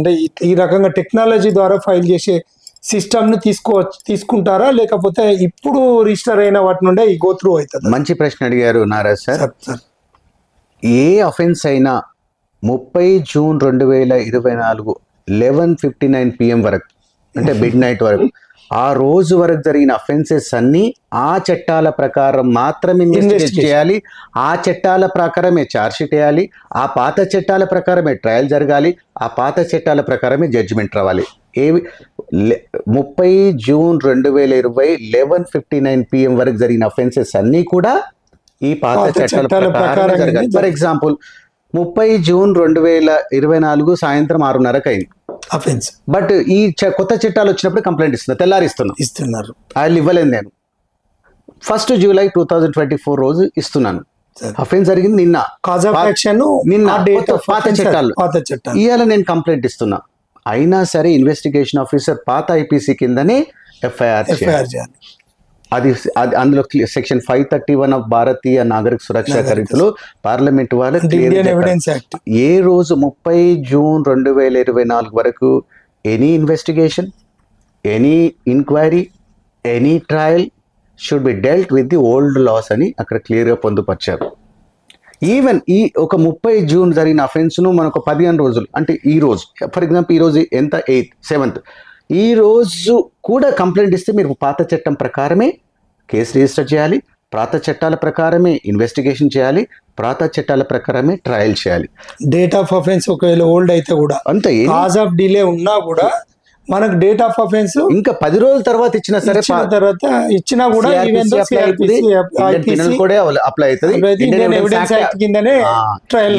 ఈ రకంగా టెక్నాలజీ ద్వారా ఫైల్ చేసే సిస్టమ్ను తీసుకుంటారా లేకపోతే ఇప్పుడు రిజిస్టర్ అయిన వాటి నుండే ఈ గో త్రూ అవుతుంది? మంచి ప్రశ్న అడిగారు నారాజ్ సార్. ఏ అఫెన్స్ అయినా 30 జూన్ 2024 11:59 PM వరకు అంటే మిడ్ నైట్ వరకు ఆ రోజు వరకు జరిగిన అఫెన్సెస్ అన్ని ఆ చట్టాల ప్రకారం మాత్రమే ఇన్వెస్టిగేట్ చేయాలి, ఆ చట్టాల ప్రకారమే ఛార్జ్ షీట్ వేయాలి, ఆ పాత చట్టాల ప్రకారమే ట్రయల్ జరగాలి, ఆ పాత చట్టాల ప్రకారమే జడ్జిమెంట్ రావాలి. 30 జూన్ 2020 11:59 PM వరకు జరిగిన అఫెన్సెస్ అన్నీ కూడా ఈ పాత చట్టాల ప్రకారం జరగాలి. ఫర్ ఎగ్జాంపుల్ 30 జూన్ 2024 సాయంత్రం 6:30కి అయింది అఫెన్స్, బట్ ఈ కొత్త చట్టాలు వచ్చినప్పుడు కంప్లైంట్ ఇస్తున్నారు. వాళ్ళు ఇవ్వలేదు. నేను 1 జూలై 2024 రోజు ఇస్తున్నాను. అఫెన్స్ జరిగింది నిన్న, పాత చట్టాలు ఇవాళ నేను కంప్లైంట్ ఇస్తున్నా. అయినా సరే ఇన్వెస్టిగేషన్ ఆఫీసర్ పాత ఐపీసీ కిందనే ఎఫ్ఐఆర్ చేయాలి. అది అందులో section 531 of Bharatiya Nagarik Suraksha ఖరీదులో parliament వాళ్ళు ఏ రోజు 30 జూన్ 2024 వరకు any investigation, any inquiry, any trial should be dealt with the old laws అని అక్కడ క్లియర్గా పొందుపరిచారు. ఈవెన్ ఈ ఒక 30 జూన్ జరిగిన అఫెన్స్ను మనకు 15 రోజులు అంటే ఈ రోజు ఫర్ ఎగ్జాంపుల్ ఈ రోజు ఎంత 8th 7th ఈ రోజు కూడా కంప్లైంట్ ఇస్తే మీరు పాత చట్టం ప్రకారమే కేసు రిజిస్టర్ చేయాలి, పాత చట్టాల ప్రకారమే ఇన్వెస్టిగేషన్ చేయాలి, పాత చట్టాల ప్రకారమే ట్రయల్ చేయాలి. డేట్ ఆఫ్ అఫెన్స్ ఒకవేళ ఓల్డ్ అయితే కూడా అంతే, కాజ్ ఆఫ్ డిలే ఉన్నా కూడా మనకు డేట్ ఆఫ్ అఫెన్స్ ఇంకా 10 రోజుల తర్వాత ఇచ్చినా సరే తర్వాత ఇచ్చినా కూడా అప్లై అవుతుంది.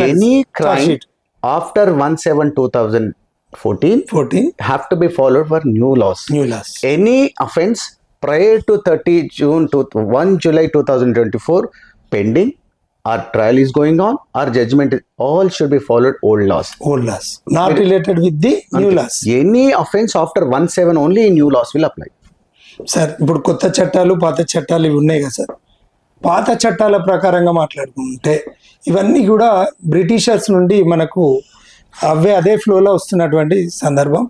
Any crime after 1/7/2014 have to be followed for new laws. Any offense prior to 30 June to 1 July 2024 pending or trial is going on or judgment is, all should be followed old laws not related with the new laws. Any offense after 1/7 only new laws will apply. Sir ఇప్పుడు కొత్త చట్టాలు పాత చట్టాలు ఇవి ఉన్నాయి కదా సార్, పాత చట్టాల ప్రకారంగా మాట్లాడుకుంటే ఇవన్నీ కూడా బ్రిటిషర్స్ నుండి మనకు అదే ఫ్లోలో వస్తున్నటువంటి సందర్భం.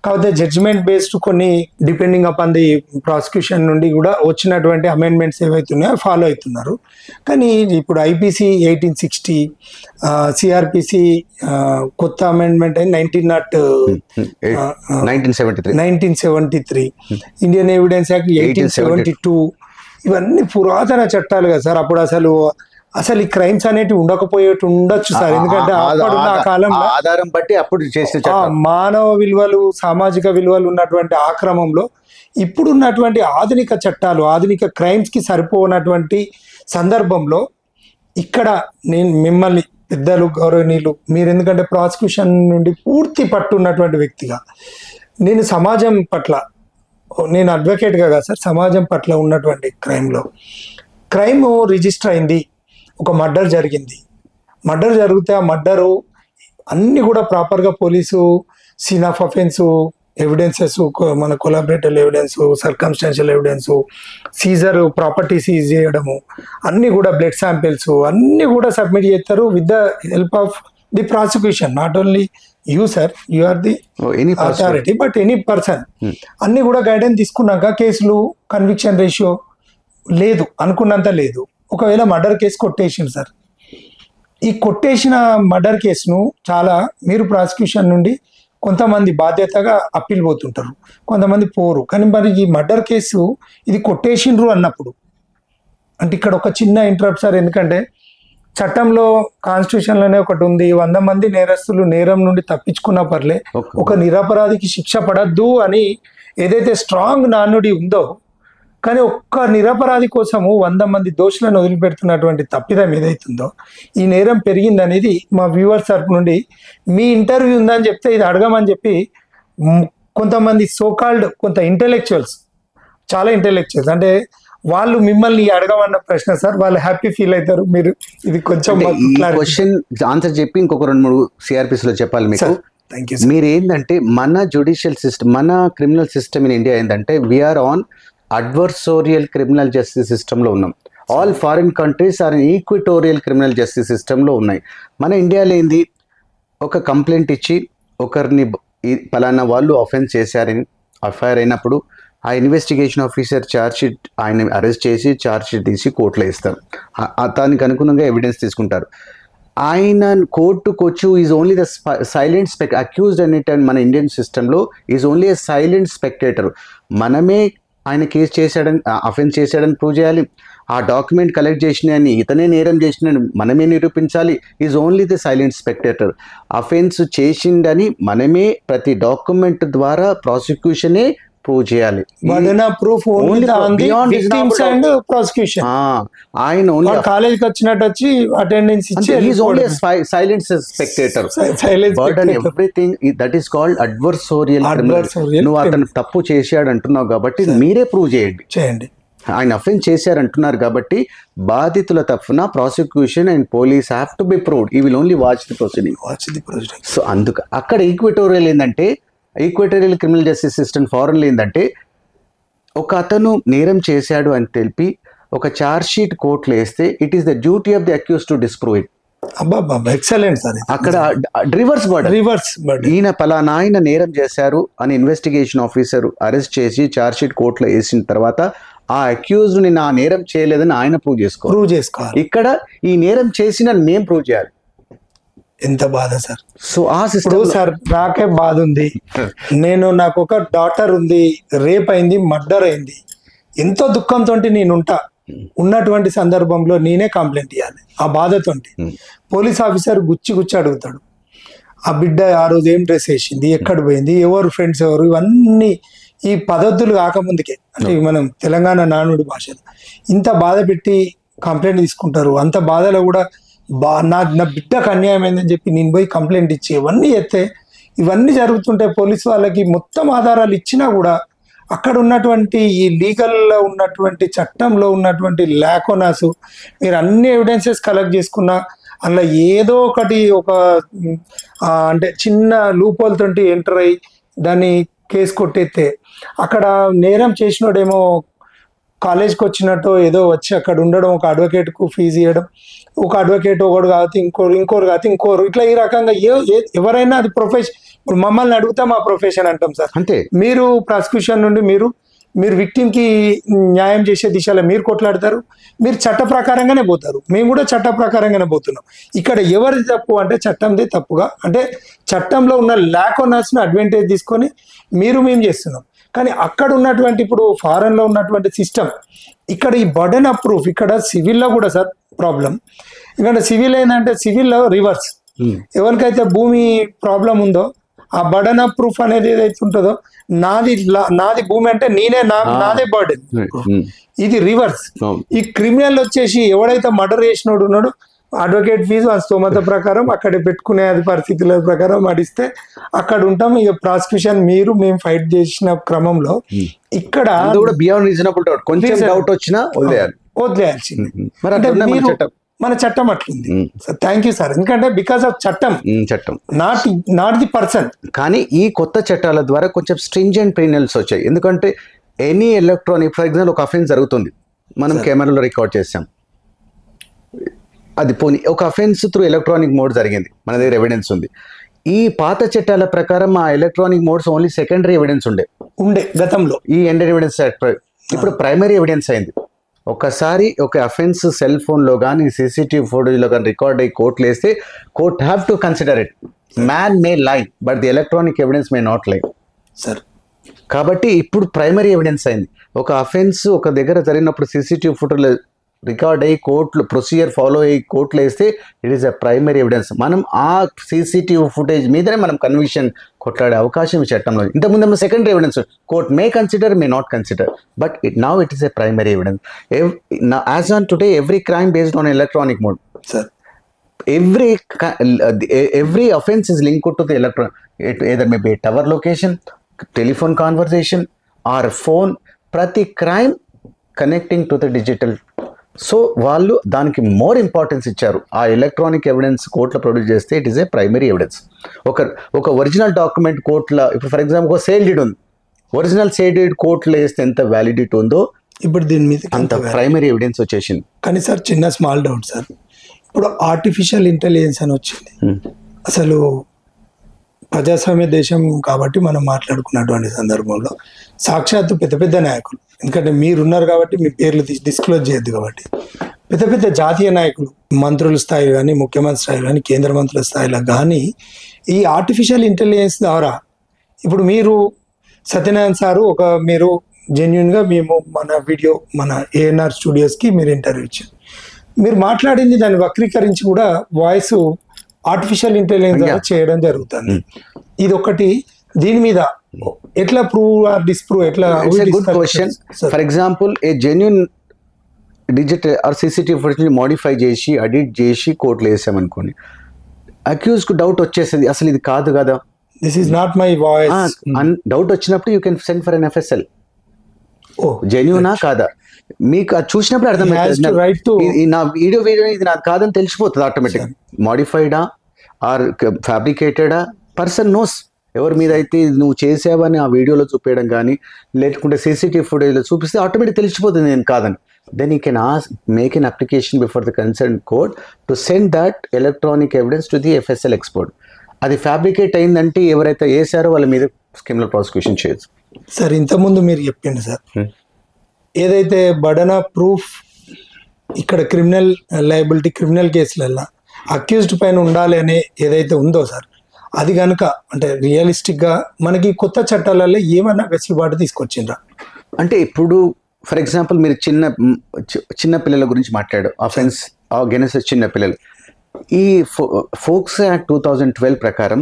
కాకపోతే జడ్జిమెంట్ బేస్డ్ కొన్ని డిపెండింగ్ అపాన్ ది ప్రాసిక్యూషన్ నుండి కూడా వచ్చినటువంటి అమెండ్మెంట్స్ ఏవైతే ఉన్నాయో ఫాలో అవుతున్నారు. కానీ ఇప్పుడు ఐపీసీ 1860, సిఆర్పిసి కొత్త అమెండ్మెంట్ అయిన 1973, ఇండియన్ ఎవిడెన్స్ యాక్ట్ 1872, ఇవన్నీ పురాతన చట్టాలు కదా సార్. అప్పుడు అసలు ఈ క్రైమ్స్ అనేటివి ఉండొచ్చు సార్, ఎందుకంటే ఆ కాలంలో ఆధారం బట్టి అప్పుడు చేసే మానవ విలువలు సామాజిక విలువలు ఉన్నటువంటి ఆ క్రమంలో ఇప్పుడు ఉన్నటువంటి ఆధునిక చట్టాలు ఆధునిక క్రైమ్స్ కి సరిపోనటువంటి సందర్భంలో ఇక్కడ నేను మిమ్మల్ని పెద్దలు గౌరవనీయులు మీరు ఎందుకంటే ప్రాసిక్యూషన్ నుండి పూర్తి పట్టున్నటువంటి వ్యక్తిగా నేను సమాజం పట్ల నేను అడ్వకేట్గా కాదు సార్, సమాజం పట్ల ఉన్నటువంటి క్రైమ్ రిజిస్టర్ అయింది, ఒక మర్డర్ జరిగింది, మర్డర్ జరిగితే ఆ మర్డరు అన్నీ కూడా ప్రాపర్గా police scene of offence evidences మన collaborative evidence circumstantial evidence seizure property seize చేయడము అన్నీ కూడా బ్లడ్ శాంపిల్స్ అన్నీ కూడా సబ్మిట్ చేస్తారు with the help of the prosecution. Not only you sir, you are the authority but any person అన్నీ కూడా గైడెన్స్ తీసుకున్నాక కేసులు కన్విక్షన్ రేషియో లేదు, అనుకున్నంత లేదు. ఒకవేళ మర్డర్ కేసు కొట్టేసింది సార్, ఈ కొట్టేసిన మర్డర్ కేసును చాలా మీరు ప్రాసిక్యూషన్ నుండి కొంతమంది బాధ్యతగా అప్పీల్ పోతుంటారు, కొంతమంది పోరు. కానీ మరి ఈ మర్డర్ కేసు ఇది కొట్టేసిండ్రు అన్నప్పుడు అంటే ఇక్కడ ఒక చిన్న ఇంటరప్ట్ సార్. ఎందుకంటే చట్టంలో కాన్స్టిట్యూషన్లోనే ఒకటి ఉంది, 100 మంది నేరస్తులు నేరం నుండి తప్పించుకున్నా పర్లే, ఒక నిరపరాధికి శిక్ష పడద్దు అని ఏదైతే స్ట్రాంగ్ నానుడి ఉందో, కానీ ఒక్క నిరపరాధి కోసము 100 మంది దోషులను వదిలిపెడుతున్నటువంటి తప్పిదం ఏదైతుందో ఈ నేరం పెరిగింది అనేది మా వ్యూవర్స్ తరపు నుండి మీ ఇంటర్వ్యూ ఉందని చెప్తే ఇది అడగమని చెప్పి కొంతమంది సోకాల్డ్ కొంత ఇంటెలెక్చువల్స్, చాలా ఇంటెలెక్చువల్స్ అంటే వాళ్ళు మిమ్మల్ని అడగమన్న ప్రశ్న సార్, వాళ్ళు హ్యాపీ ఫీల్ అవుతారు. మీరు ఇది కొంచెం క్వశ్చన్ ఆన్సర్ చెప్పి ఇంకొక 2-3 సిఆర్పిస్ లో చెప్పాలి మీకు. Thank you. మీరు ఏంటంటే మన జ్యుడిషియల్ సిస్టమ్, మన క్రిమినల్ సిస్టమ్ ఇన్ ఇండియా ఏంటంటే we're on adversarial criminal justice సిస్టంలో ఉన్నాం. All foreign countries are equatorial criminal justice సిస్టంలో ఉన్నాయి. మన ఇండియాలో ఏంది, ఒక కంప్లైంట్ ఇచ్చి ఒకరిని పలానా వాళ్ళు అఫెన్స్ చేశారని ఎఫ్ఐఆర్ అయినప్పుడు ఆ ఇన్వెస్టిగేషన్ ఆఫీసర్ ఛార్జ్ షీట్ ఆయన అరెస్ట్ చేసి ఛార్జ్ షీట్ తీసి కోర్టులో ఇస్తారు. దానికి అనుగుణంగా ఎవిడెన్స్ తీసుకుంటారు. ఆయన కోర్టుకు వచ్చి is only the silent accused అనేట మన ఇండియన్ సిస్టంలో is only a silent spectator. మనమే ఆయన కేసు చేశాడని, అఫెన్స్ చేశాడని ప్రూవ్ చేయాలి. ఆ డాక్యుమెంట్ కలెక్ట్ చేసినాయని, ఇతనే నేరం చేసినని మనమే నిరూపించాలి. Is only the silent spectator. Offence చేసిండని మనమే ప్రతి డాక్యుమెంట్ ద్వారా ప్రాసిక్యూషనే ప్రూవ్ చేయాలి. ఆయన ఓన్లీ కాలేజ్కి వచ్చినట్టు వచ్చి అటెండెన్స్ ఇచ్చి silent spectator. Burden everything that is called adversarial. నువ్వు అతను తప్పు చేశాడు అంటున్నావు కాబట్టి మీరే ప్రూవ్ చేయండి. ఆయన అఫెన్స్ చేశారంటున్నారు కాబట్టి బాధితుల తరఫున prosecution and police have to be proved. He will only watch the proceeding. So అందుకు అక్కడ ఈక్విటోరియల్ ఏంటంటే, ఈక్విటోరియల్ క్రిమినల్ జస్టిస్ సిస్టమ్ ఫారెన్లో ఏంటంటే, ఒక అతను నేరం చేశాడు అని తెలిపి ఒక ఛార్జ్ షీట్ కోర్టులో వేస్తే it is the duty of the accused to disprove it. Excellent sir. అక్కడ రివర్స్ బర్డన్. ఈయన పలానా ఆయన నేరం చేశారు అని ఇన్వెస్టిగేషన్ ఆఫీసర్ అరెస్ట్ చేసి ఛార్జ్ షీట్ కోర్టులో వేసిన తర్వాత ఆ అక్యూజ్డ్ ని నా నేరం చేయలేదని ఆయన ప్రూవ్ చేసుకోవాలి. ఇక్కడ ఈ నేరం చేసిన నేను ప్రూవ్ చేయాలి. ఎంత బాధ సార్. సో ఆ సిస్టమ్ సార్ నాకే బాధ ఉంది. నాకు ఒక డాటర్ ఉంది, రేప్ అయింది, మర్డర్ అయింది, ఎంతో దుఃఖంతో నేనుంటా. ఉన్నటువంటి సందర్భంలో నేనే కంప్లైంట్ ఇవ్వాలి. ఆ బాధతో పోలీస్ ఆఫీసర్ గుచ్చి అడుగుతాడు, ఆ బిడ్డ ఆ రోజు ఏం డ్రెస్ వేసింది, ఎక్కడ పోయింది, ఎవరు ఫ్రెండ్స్ ఎవరు, ఇవన్నీ ఈ పద్ధతులు కాకముందుకే అంటే మనం తెలంగాణ నానుడి భాషలో ఇంత బాధ పెట్టి కంప్లైంట్ తీసుకుంటారు. అంత బాధలో కూడా నా బిడ్డకు అన్యాయం అయిందని చెప్పి నేను పోయి కంప్లైంట్ ఇచ్చి ఇవన్నీ ఎత్తే ఇవన్నీ జరుగుతుంటే పోలీసు వాళ్ళకి మొత్తం ఆధారాలు ఇచ్చినా కూడా అక్కడ ఉన్నటువంటి ఈ లీగల్లో ఉన్నటువంటి చట్టంలో ఉన్నటువంటి ల్యాకోనాసు మీరు అన్ని ఎవిడెన్సెస్ కలెక్ట్ చేసుకున్నా అందులో ఏదో ఒకటి ఒక అంటే చిన్న లూపోల్ తోటి ఎంటర్ అయ్యి దాన్ని కేసు కొట్టేస్తే అక్కడ నేరం చేసినోడేమో కాలేజ్కి వచ్చినట్టు ఏదో వచ్చి అక్కడ ఉండడం, ఒక అడ్వకేట్కు ఫీజు ఇవ్వడం, ఒక అడ్వకేట్ ఒకడు కాదు ఇంకోరు కాదు ఇంకోరు, ఇట్లా ఈ రకంగా ఎవరైనా అది ప్రొఫెషన్. ఇప్పుడు మమ్మల్ని అడుగుతా మా ప్రొఫెషన్ అంటాం సార్. అంటే మీరు ప్రాసిక్యూషన్ నుండి మీరు విక్టిమ్కి న్యాయం చేసే దిశలో మీరు కొట్లాడతారు, మీరు చట్ట ప్రకారంగానే పోతారు, మేము కూడా చట్ట ప్రకారంగానే పోతున్నాం. ఇక్కడ ఎవరిది తప్పు అంటే చట్టందే తప్పుగా, అంటే చట్టంలో ఉన్న ల్యాకోనర్స్ని అడ్వాంటేజ్ తీసుకొని మేము చేస్తున్నాం. కానీ అక్కడ ఉన్నటువంటి ఇప్పుడు ఫారెన్లో ఉన్నటువంటి సిస్టమ్, ఇక్కడ ఈ బర్డెన్ ఆఫ్ ప్రూఫ్ ఇక్కడ సివిల్లో కూడా సార్ ప్రాబ్లం. ఇక్కడ సివిల్ ఏంటంటే సివిల్లో రివర్స్, ఎవరికైతే భూమి ప్రాబ్లం ఉందో ఆ బర్డెన్ ఆఫ్ ప్రూఫ్ అనేది ఏదైతే ఉంటుందో నాది భూమి అంటే నాదే బర్డెన్, ఇది రివర్స్. ఈ క్రిమినల్ వచ్చేసి ఎవడైతే మర్డర్ చేసినోడు ఉన్నాడో అడ్వకేట్ ఫీజు ఆ స్తోమత ప్రకారం అక్కడ పెట్టుకునే పరిస్థితుల ప్రకారం అడిస్తే అక్కడ ఉంటాం. ఇక ప్రాసిక్యూషన్ మేము ఫైట్ చేసిన క్రమంలో ఇక్కడ కొంచెం డౌట్ వచ్చినా వదిలేయాల్సింది. మన చట్టం అట్లుంది. Thank you sir. ఎందుకంటే బికాస్ ఆఫ్ చట్టం నాట్ ది పర్సన్. కానీ ఈ కొత్త చట్టాల ద్వారా కొంచెం స్ట్రింజెంట్ పెనల్స్ వచ్చాయి. ఎందుకంటే ఎనీ ఎలక్ట్రానిక్, ఫర్ ఎగ్జాంపుల్ ఒక అఫెన్స్ జరుగుతుంది, మనం కెమెరాలో రికార్డ్ చేసాం, అది పోనీ ఒక అఫెన్స్ త్రూ ఎలక్ట్రానిక్ మోడ్ జరిగింది, మన దగ్గర ఎవిడెన్స్ ఉంది. ఈ పాత చట్టాల ప్రకారం ఆ electronic modes only secondary evidence ఉండే గతంలో. ఈ ఎండర్ ఎవిడెన్స్ ఇప్పుడు ప్రైమరీ ఎవిడెన్స్ అయింది. ఒకసారి ఒక అఫెన్స్ సెల్ ఫోన్లో కానీ సీసీటీవీ ఫుటేజ్లో కానీ రికార్డ్ అయ్యి కోర్టులు వేస్తే court have to consider it. Man may lie but the electronic evidence may not lie sir. కాబట్టి ఇప్పుడు ప్రైమరీ ఎవిడెన్స్ అయింది. ఒక అఫెన్స్ ఒక దగ్గర జరిగినప్పుడు సీసీటీవీ ఫుటేజ్లో రికార్డ్ అయ్యి కోర్టులు ప్రొసీజర్ ఫాలో అయ్యి కోర్టులు వేస్తే it is a primary evidence. మనం ఆ సీసీటీవీ ఫుటేజ్ మీదనే మనం కన్విక్షన్ కొట్లాడే అవకాశం ఈ చట్టంలో. ఇంతకుముందు secondary evidence court may consider, may not consider, but now it is a primary evidence. As on today every crime based on electronic mode sir. every offense is linked to the electron, either may be a tower location, telephone conversation or phone, prati crime connecting to the digital. So వాళ్ళు దానికి మోర్ ఇంపార్టెన్స్ ఇచ్చారు. ఆ ఎలక్ట్రానిక్ ఎవిడెన్స్ కోర్టులో ప్రొడ్యూస్ చేస్తే it is a primary evidence. ఒక ఒరిజినల్ డాక్యుమెంట్ కోర్టులో ఇప్పుడు ఫర్ ఎగ్జాంపుల్ ఒక సేల్ డీడ్ ఉంది, ఒరిజినల్ సేల్ డీడ్ కోర్టులో వేస్తే ఎంత వ్యాలిడిటీ ఉందో ఇప్పుడు దీని మీద అంత ప్రైమరీ ఎవిడెన్స్ వచ్చేసింది. కానీ సార్ చిన్న స్మాల్ డౌట్ సార్, ఇప్పుడు ఆర్టిఫిషియల్ ఇంటెలిజెన్స్ అని వచ్చింది. అసలు ప్రజాస్వామ్య దేశం కాబట్టి మనం మాట్లాడుకున్నటువంటి సందర్భంలో సాక్షాత్తు పెద్ద పెద్ద నాయకులు, ఎందుకంటే మీరున్నారు కాబట్టి మీ పేర్లు డిస్క్లోజ్ చేయొద్దు కాబట్టి, పెద్ద పెద్ద జాతీయ నాయకులు మంత్రుల స్థాయిలో కానీ ముఖ్యమంత్రి స్థాయిలో కానీ కేంద్ర మంత్రుల స్థాయిలో కానీ ఈ ఆర్టిఫిషియల్ ఇంటెలిజెన్స్ ద్వారా ఇప్పుడు మీరు సత్యనారాయణ సారు మీరు జెన్యున్గా మేము మన ఏఎన్ఆర్ స్టూడియోస్కి మీరు ఇంటర్వ్యూ ఇచ్చారు. మీరు మాట్లాడింది దాన్ని వక్రీకరించి కూడా వాయిస్ ఆర్టిఫిషియల్ ఇంటెలిజెన్స్ ద్వారా చేయడం జరుగుతుంది. ఇది ఒకటి. దీని మీద ఎట్లా ప్రూవ్ ఆర్ డిస్ప్రూవ్ ఎట్లా? Good question. For example a genuine digital or CCTV footage modify చేసి ఎడిట్ చేసి కోర్టులో వేసామనుకోండి, అక్యూజ్ కు డౌట్ వచ్చేసింది అసలు ఇది కాదు కదా, this is not my voice. Doubt వచ్చినప్పుడు you can send for an FSL. జెన్యునా కాదా మీకు అది చూసినప్పుడు అర్థమైంది. నా వీడియో ఇది నాకు కాదని తెలిసిపోతుంది ఆటోమేటిక్. మోడిఫైడా ఆర్ ఫ్యాబ్రికేటెడా పర్సన్ నోస్. ఎవరి మీద అయితే నువ్వు చేసావని ఆ వీడియోలో చూపించడం కానీ లేకుంటే సీసీటీవీ ఫుటేజ్లో చూపిస్తే ఆటోమేటిక్ తెలిసిపోతుంది నేను కాదని. Then you can make an application before the concern court to send that electronic evidence to the FSL expert. అది ఫ్యాబ్రికేట్ అయిందంటే ఎవరైతే వేసారో వాళ్ళ మీద క్రిమినల్ ప్రాసిక్యూషన్ చేయొచ్చు. సార్ ఇంతకుముందు మీరు చెప్పింది సార్, ఏదైతే బర్డన్ ఆఫ్ ప్రూఫ్ ఇక్కడ క్రిమినల్ లయబిలిటీ క్రిమినల్ కేసులలో అక్యూజ్డ్ పైన ఉండాలి అనే ఏదైతే ఉందో సార్, అది కనుక అంటే రియలిస్టిక్గా మనకి కొత్త చట్టాలలో ఏమైనా వెసులుబాటు తీసుకొచ్చిండ్రా? అంటే ఇప్పుడు ఫర్ ఎగ్జాంపుల్ మీరు చిన్న పిల్లల గురించి మాట్లాడు, అఫెన్స్ అగైన్స్ చిన్న పిల్లలు. ఈ ఫోక్స్ యాక్ట్ 2012 ప్రకారం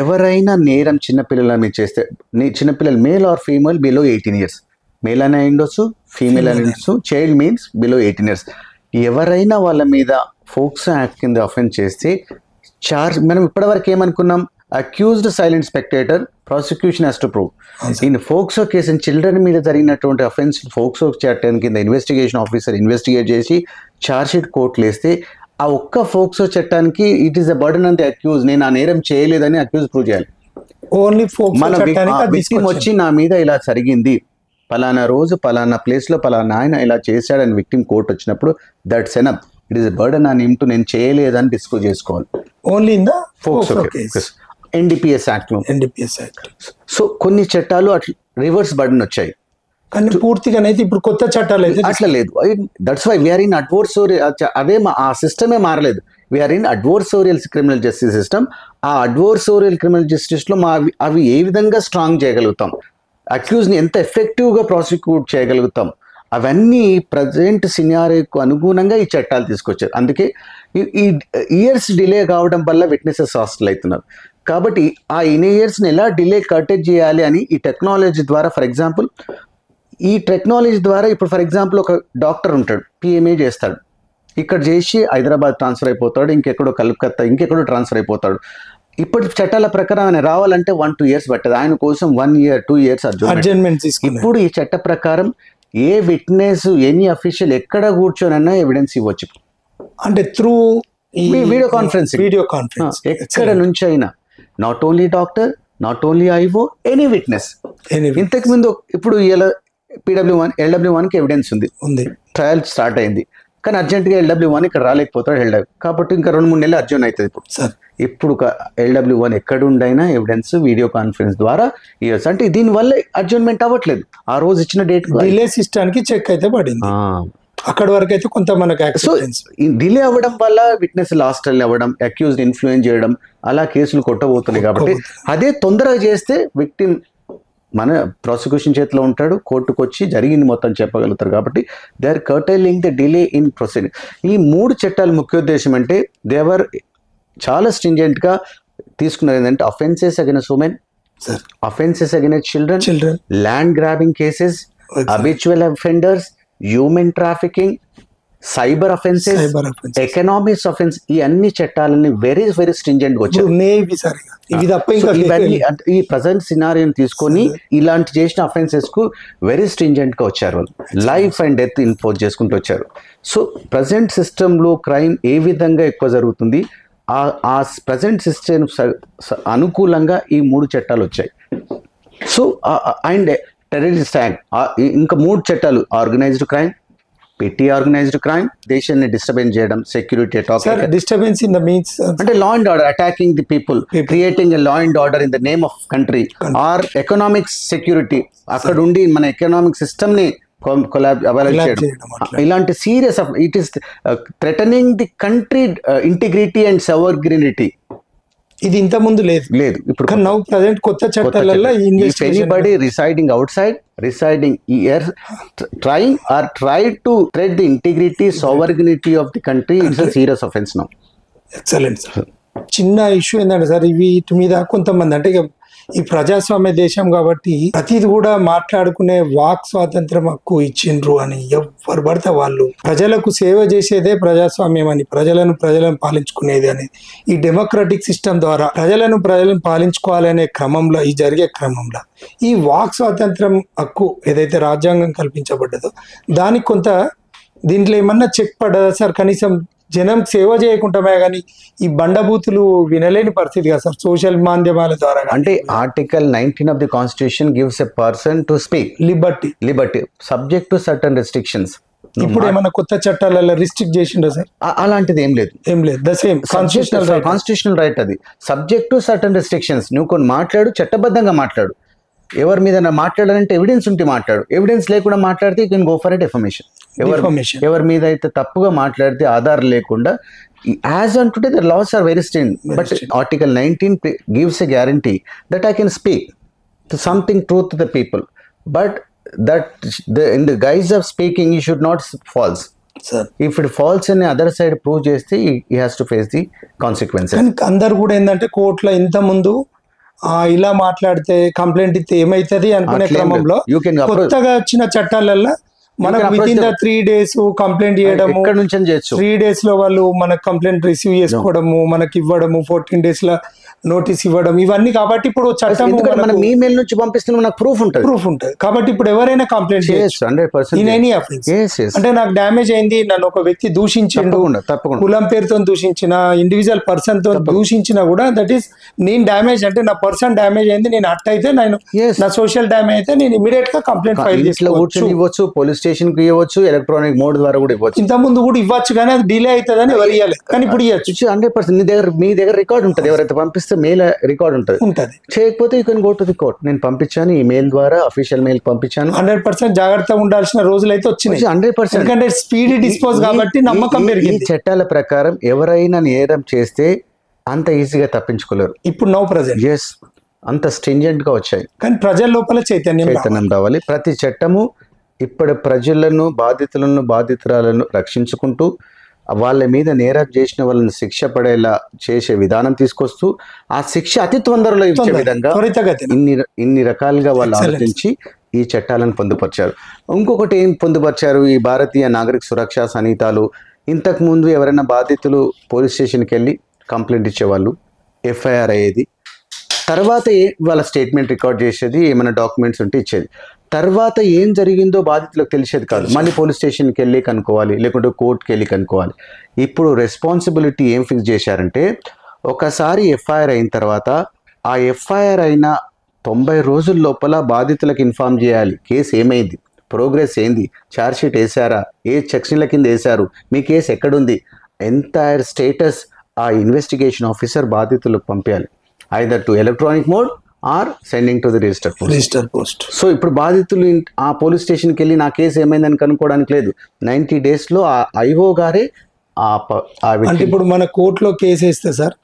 ఎవరైనా నేరం చిన్నపిల్లల మీద చేస్తే, చిన్నపిల్లలు male or female below 18 years, male అని ఉండొచ్చు ఫీమేల్ అని ఉండొచ్చు, చైల్డ్ మీన్స్ బిలో 18 years, ఎవరైనా వాళ్ళ మీద ఫోక్సో యాక్ట్ కింద అఫెన్స్ చేస్తే మనం ఇప్పటివరకు ఏమనుకున్నాం, accused silent spectator, prosecution has to prove. In POCSO case children మీద జరిగినటువంటి అఫెన్స్ ఫోక్సో చట్టం కింద ఇన్వెస్టిగేషన్ ఆఫీసర్ ఇన్వెస్టిగేట్ చేసి ఛార్జ్ షీట్ కోర్టులు వేస్తే ఆ ఒక్క ఫోక్సో చట్టానికి it is a burden on the accuse. నేను ఆ నేరం చేయలేదని అక్యూజ్ ప్రూవ్ చేయాలి. ఓన్లీ మన విక్టిమ్ వచ్చి నా మీద ఇలా జరిగింది, పలానా రోజు పలానా ప్లేస్లో పలానా ఆయన ఇలా చేశాడని విక్టిమ్ కోర్టు వచ్చినప్పుడు that's enough. It is burden on him to నేను చేయలేదని డిస్క్లోజ్ చేసుకోవాలి. Only in the POCSO case NDPS యాక్ట్లో. NDPS act. సో కొన్ని చట్టాలు అట్లా రివర్స్ బర్డన్ వచ్చాయి, కానీ పూర్తిగానైతే ఇప్పుడు కొత్త చట్టాలు అయితే అట్లా లేదు. That's why we're in adversarial. అదే ఆ సిస్టమే మారలేదు. We're in adversarial criminal justice system. ఆ అడ్వర్సోరియల్ క్రిమినల్ జస్టిస్లో అవి ఏ విధంగా స్ట్రాంగ్ చేయగలుగుతాం, అక్యూజ్ని ఎంత ఎఫెక్టివ్గా ప్రాసిక్యూట్ చేయగలుగుతాం, అవన్నీ ప్రజెంట్ సినారియోకు అనుగుణంగా ఈ చట్టాలు తీసుకొచ్చారు. అందుకే ఈ ఇయర్స్ డిలే కావడం వల్ల విట్నెసెస్ హాస్టల్ అవుతున్నారు. కాబట్టి ఆ ఇన్ ఇయర్స్ని ఎలా డిలే కట్టెడ్ చేయాలి అని ఈ టెక్నాలజీ ద్వారా, ఫర్ ఎగ్జాంపుల్ ఈ టెక్నాలజీ ద్వారా ఇప్పుడు ఫర్ ఎగ్జాంపుల్ ఒక డాక్టర్ ఉంటాడు, PMA చేస్తాడు, ఇక్కడ చేసి హైదరాబాద్ ట్రాన్స్ఫర్ అయిపోతాడు, ఇంకెక్కడో కలకత్తా ఇంకెక్కడో ట్రాన్స్ఫర్ అయిపోతాడు. ఇప్పటి చట్టాల ప్రకారం ఆయన రావాలంటే 1-2 years పట్టదు, ఆయన కోసం 1 year 2 years అడ్జస్ట్మెంట్. ఇప్పుడు ఈ చట్ట ప్రకారం ఏ విట్నెస్ ఎనీ అఫీషియల్ ఎక్కడ కూర్చొనన్నా ఎవిడెన్స్ ఇవ్వచ్చు. అంటే త్రూ వీడియో కాన్ఫరెన్స్ ఎక్కడ నుంచి అయినా, not only doctor, not only IO, any witness. ఇంతకుముందు ఇప్పుడు LW1కి ఎవిడెన్స్ ఉంది, ట్రయల్ స్టార్ట్ అయింది. కానీ అర్జెంట్గా LW1 ఇక్కడ రాలేకపోతాడు LW, కాబట్టి ఇంకా 2-3 నెలలు అర్జెంట్ అవుతుంది ఇప్పుడు సార్. ఇప్పుడు LW1 ఎక్కడుండైనా ఎవిడెన్స్ వీడియో కాన్ఫరెన్స్ ద్వారా ఇవ్వచ్చు. అంటే దీనివల్ల అడ్జర్న్మెంట్ అవ్వట్లేదు, ఆ రోజు ఇచ్చిన డేట్ డిలే సిస్టానికి చెక్ అయితే పడింది, అక్కడి వరకు అయితే కొంత మనకు. సో డిలే అవ్వడం వల్ల విట్నెస్ లాస్ట్ అవ్వడం, అక్యూజ్డ్ ఇన్ఫ్లుయెన్స్ చేయడం, అలా కేసులు కొట్టబోతున్నాయి. కాబట్టి అదే తొందరగా చేస్తే విక్టిమ్ మన ప్రాసిక్యూషన్ చేతిలో ఉంటాడు, కోర్టుకు వచ్చి జరిగింది మొత్తం చెప్పగలుగుతారు. కాబట్టి they are curtailing the delay in proceeding. ఈ 3 చట్టాల ముఖ్య ఉద్దేశం అంటే దేవర్ చాలా స్ట్రింజెంట్గా తీసుకున్నారు. ఏంటంటే offences against women, offences against children, land grabbing cases, habitual offenders, human trafficking, cyber offences, economics offence, ఈ అన్ని చట్టాలని వెరీ వెరీ స్ట్రింజెంట్ గా వచ్చారు. ఈ ప్రజెంట్ సినారియోని తీసుకొని ఇలాంటి చేసిన అఫెన్సెస్ కు వెరీ స్ట్రింజెంట్ గా వచ్చారు. వాళ్ళు లైఫ్ అండ్ డెత్ ఇంపోజ్ చేసుకుంటూ వచ్చారు. సో ప్రజెంట్ సిస్టమ్ లో క్రైమ్ ఏ విధంగా ఎక్కువ జరుగుతుంది, ఆ ప్రజెంట్ సిస్టమ్ అనుకూలంగా ఈ 3 చట్టాలు వచ్చాయి. సో అండ్ టెర్రరిస్ట్ యాక్ట్, ఇంకా 3 చట్టాలు, ఆర్గనైజ్డ్ క్రైమ్, పెట్టి ఆర్గనైజ్డ్ క్రైమ్, దేశాన్ని డిస్టర్బెన్స్ చేయడం, security disturbance in the means అంటే law and order, attacking the people, creating a law and order in the name of country, or economic security, అక్కడ ఉండి మన ఎకనామిక్ సిస్టమ్ ని ఇలాంటి serious it is threatening the country integrity and sovereignty. ఇది ఇంత ముందు లేదు ఇప్పుడు నౌ ప్రెజెంట్ కొత్త చట్టాలలో anybody residing outside, residing here, trying are try to threat the integrity sovereignty of the country, it's a serious offence now. Excellent sir. చిన్న ఇష్యూ ఏంటంటే సార్, వీటి మీద కొంతమంది అంటే ఈ ప్రజాస్వామ్య దేశం కాబట్టి ప్రతిది కూడా మాట్లాడుకునే వాక్ స్వాతంత్రం హక్కు ఇచ్చిండ్రు అని ఎవరు పడితే వాళ్ళు, ప్రజలకు సేవ చేసేదే ప్రజాస్వామ్యం అని, ప్రజలను పాలించుకునేది అనేది ఈ డెమోక్రటిక్ సిస్టమ్ ద్వారా ప్రజలను పాలించుకోవాలనే క్రమంలో, ఈ జరిగే క్రమంలో ఈ వాక్ స్వాతంత్రం హక్కు ఏదైతే రాజ్యాంగం కల్పించబడ్డదో దానికి కొంత దీంట్లో ఏమన్నా చెక్ పడ్డదా సార్? కనీసం జనం సేవ చేయకుంటామే కానీ ఈ బండబూతులు వినలేని పరిస్థితి కదా సార్ సోషల్ మాధ్యమాల ద్వారా. అంటే article 19 of the constitution gives a person to speak Liberty subject to certain restrictions. ఇప్పుడు ఏమైనా కొత్త చట్టాలలో రిస్ట్రిక్ట్ చేసిండో సార్? అలాంటిది ఏం లేదు. ద సేమ్ కాన్స్టిట్యూషనల్ రైట్ అది, సబ్జెక్ట్ టు సర్టన్ రెస్ట్రిక్షన్స్. నువ్వు కొన్ని మాట్లాడు, చట్టబద్ధంగా మాట్లాడు, ఎవరి మీద మాట్లాడాలంటే ఎవిడెన్స్ ఉంటే మాట్లాడు, ఎవిడెన్స్ లేకుండా మాట్లాడితే you can go for a defamation. ఎవరి మీద అయితే తప్పుగా మాట్లాడితే ఆధారం లేకుండా, as on today the laws are very string, but article 19 gives a guarantee that I can speak to something truth to the people, but that in the guise of speaking you should not false. If it false అని అదర్ సైడ్ ప్రూవ్ చేస్తే he has to face the consequences. అందరు కూడా ఏంటంటే కోర్టులో ఇంత ముందు ఇలా మాట్లాడితే కంప్లైంట్ ఇస్తే ఏమైతుంది అనుకునే క్రమంలో కొత్తగా వచ్చిన చట్టాలలో మనకు with in the 3 days complaint చేయడము, 3 days లో వాళ్ళు మనకు కంప్లైంట్ రిసీవ్ చేసుకోవడము, మనకి ఇవ్వడము, 14 days లో నోటీస్ ఇవ్వడం, ఇవన్నీ. కాబట్టి ఇప్పుడు చట్టం ఈమెయిల్ నుంచి పంపిస్తున్న నాకు ప్రూఫ్ ఉంటుంది కాబట్టి ఇప్పుడు ఎవరైనా కంప్లైంట్ చేయొచ్చు ఇన్ ఎనీ అఫెన్స్. అంటే నాకు డ్యామేజ్ అయింది, నన్ను ఒక వ్యక్తి దూషించిండు, కులం పేరుతో దూషించిన, ఇండివిజువల్ పర్సన్ తో దూషించినా కూడా దట్ ఈస్ నేను డ్యామేజ్, అంటే నా పర్సన్ డ్యామేజ్ అయింది, నేను అట్ అయితే నేను నా సోషల్ డ్యామేజ్ అయితే నేను ఇమీడియట్ గా కంప్లైంట్ ఫైల్ చేసుకోవచ్చు, పోలీస్ స్టేషన్ కి ఇవ్వచ్చు, ఎలక్ట్రానిక్ మోడ్ ద్వారా కూడా ఇవ్వచ్చు. ఇంత ముందు కూడా ఇవ్వచ్చు కానీ అది డిలే అవుతుందని ఎవరు ఇవ్వాలి, కానీ ఇప్పుడు ఇవ్వచ్చు 100%. మీ దగ్గర రికార్డ్ ఉంటుంది, ఎవరైతే పంపిస్తే మెయిల్ రికార్డ్ ఉంటుంది, చేయకపోతే you can go to the court. నేను పంపించాను, ఈ మెయిల్ ద్వారా అఫీషియల్ మెయిల్ పంపించాను. 100% జాగ్రత్తగా ఉండాల్సిన రోజులు అయితే వచ్చినాయి 100%. ఎందుకంటే స్పీడ్ డిస్పోజ్ కాబట్టి నమ్మకం పెరిగింది. ఈ చట్టాల ప్రకారం ఎవరైనా నేరం చేస్తే అంత ఈజీగా తప్పించుకోలేరు. ఇప్పుడు నో ప్రెజెంట్ ఎస్ అంత స్ట్రింజెంట్ గా వచ్చాయి, కానీ ప్రజల లోపల చైతన్యం రావాలి. ప్రతి చట్టము ఇప్పుడు ప్రజలను, బాధితురాలను రక్షించుకుంటూ వాళ్ళ మీద నేరం చేసిన వాళ్ళని శిక్ష పడేలా చేసే విధానం తీసుకొస్తూ ఆ శిక్ష అతి తొందరలో ఇచ్చే విధంగా ఇన్ని రకాలుగా వాళ్ళు ఆలోచించి ఈ చట్టాలను పొందుపరిచారు. ఇంకొకటి ఏం పొందుపరిచారు, ఈ భారతీయ నాగరిక సురక్ష సన్నిహితాలు. ఇంతకుముందు ఎవరైనా బాధితులు పోలీస్ స్టేషన్కి వెళ్ళి కంప్లైంట్ ఇచ్చేవాళ్ళు, ఎఫ్ఐఆర్ అయ్యేది, తర్వాత వాళ్ళ స్టేట్మెంట్ రికార్డ్ చేసేది, ఏమైనా డాక్యుమెంట్స్ ఉంటే ఇచ్చేది. తర్వాత ఏం జరిగిందో బాధితులకు తెలిసేది కాదు, మళ్ళీ పోలీస్ స్టేషన్కి వెళ్ళి కనుక్కోవాలి, లేకుంటే కోర్టుకి వెళ్ళి కనుక్కోవాలి. ఇప్పుడు రెస్పాన్సిబిలిటీ ఏం ఫిక్స్ చేశారంటే, ఒకసారి ఎఫ్ఐఆర్ అయిన తర్వాత ఆ ఎఫ్ఐఆర్ అయిన 90 రోజుల లోపల బాధితులకు ఇన్ఫార్మ్ చేయాలి కేసు ఏమైంది, ప్రోగ్రెస్ ఏంది, ఛార్జ్ షీట్ వేసారా, ఏ సెక్షన్ల కింద వేశారు, మీ కేసు ఎక్కడుంది, ఎంటైర్ స్టేటస్ ఆ ఇన్వెస్టిగేషన్ ఆఫీసర్ బాధితులకు పంపించాలి, either to electronic mode or sending to the register post. So ఇప్పుడు బాధితులు ఆ పోలీస్ స్టేషన్కి వెళ్ళి నా కేసు ఏమైందని కనుక్కోవడానికి లేదు. 90 daysలో ఆ ఐఓ గారే అంటే ఇప్పుడు మన కోర్టులో కేసు వేస్తే సార్,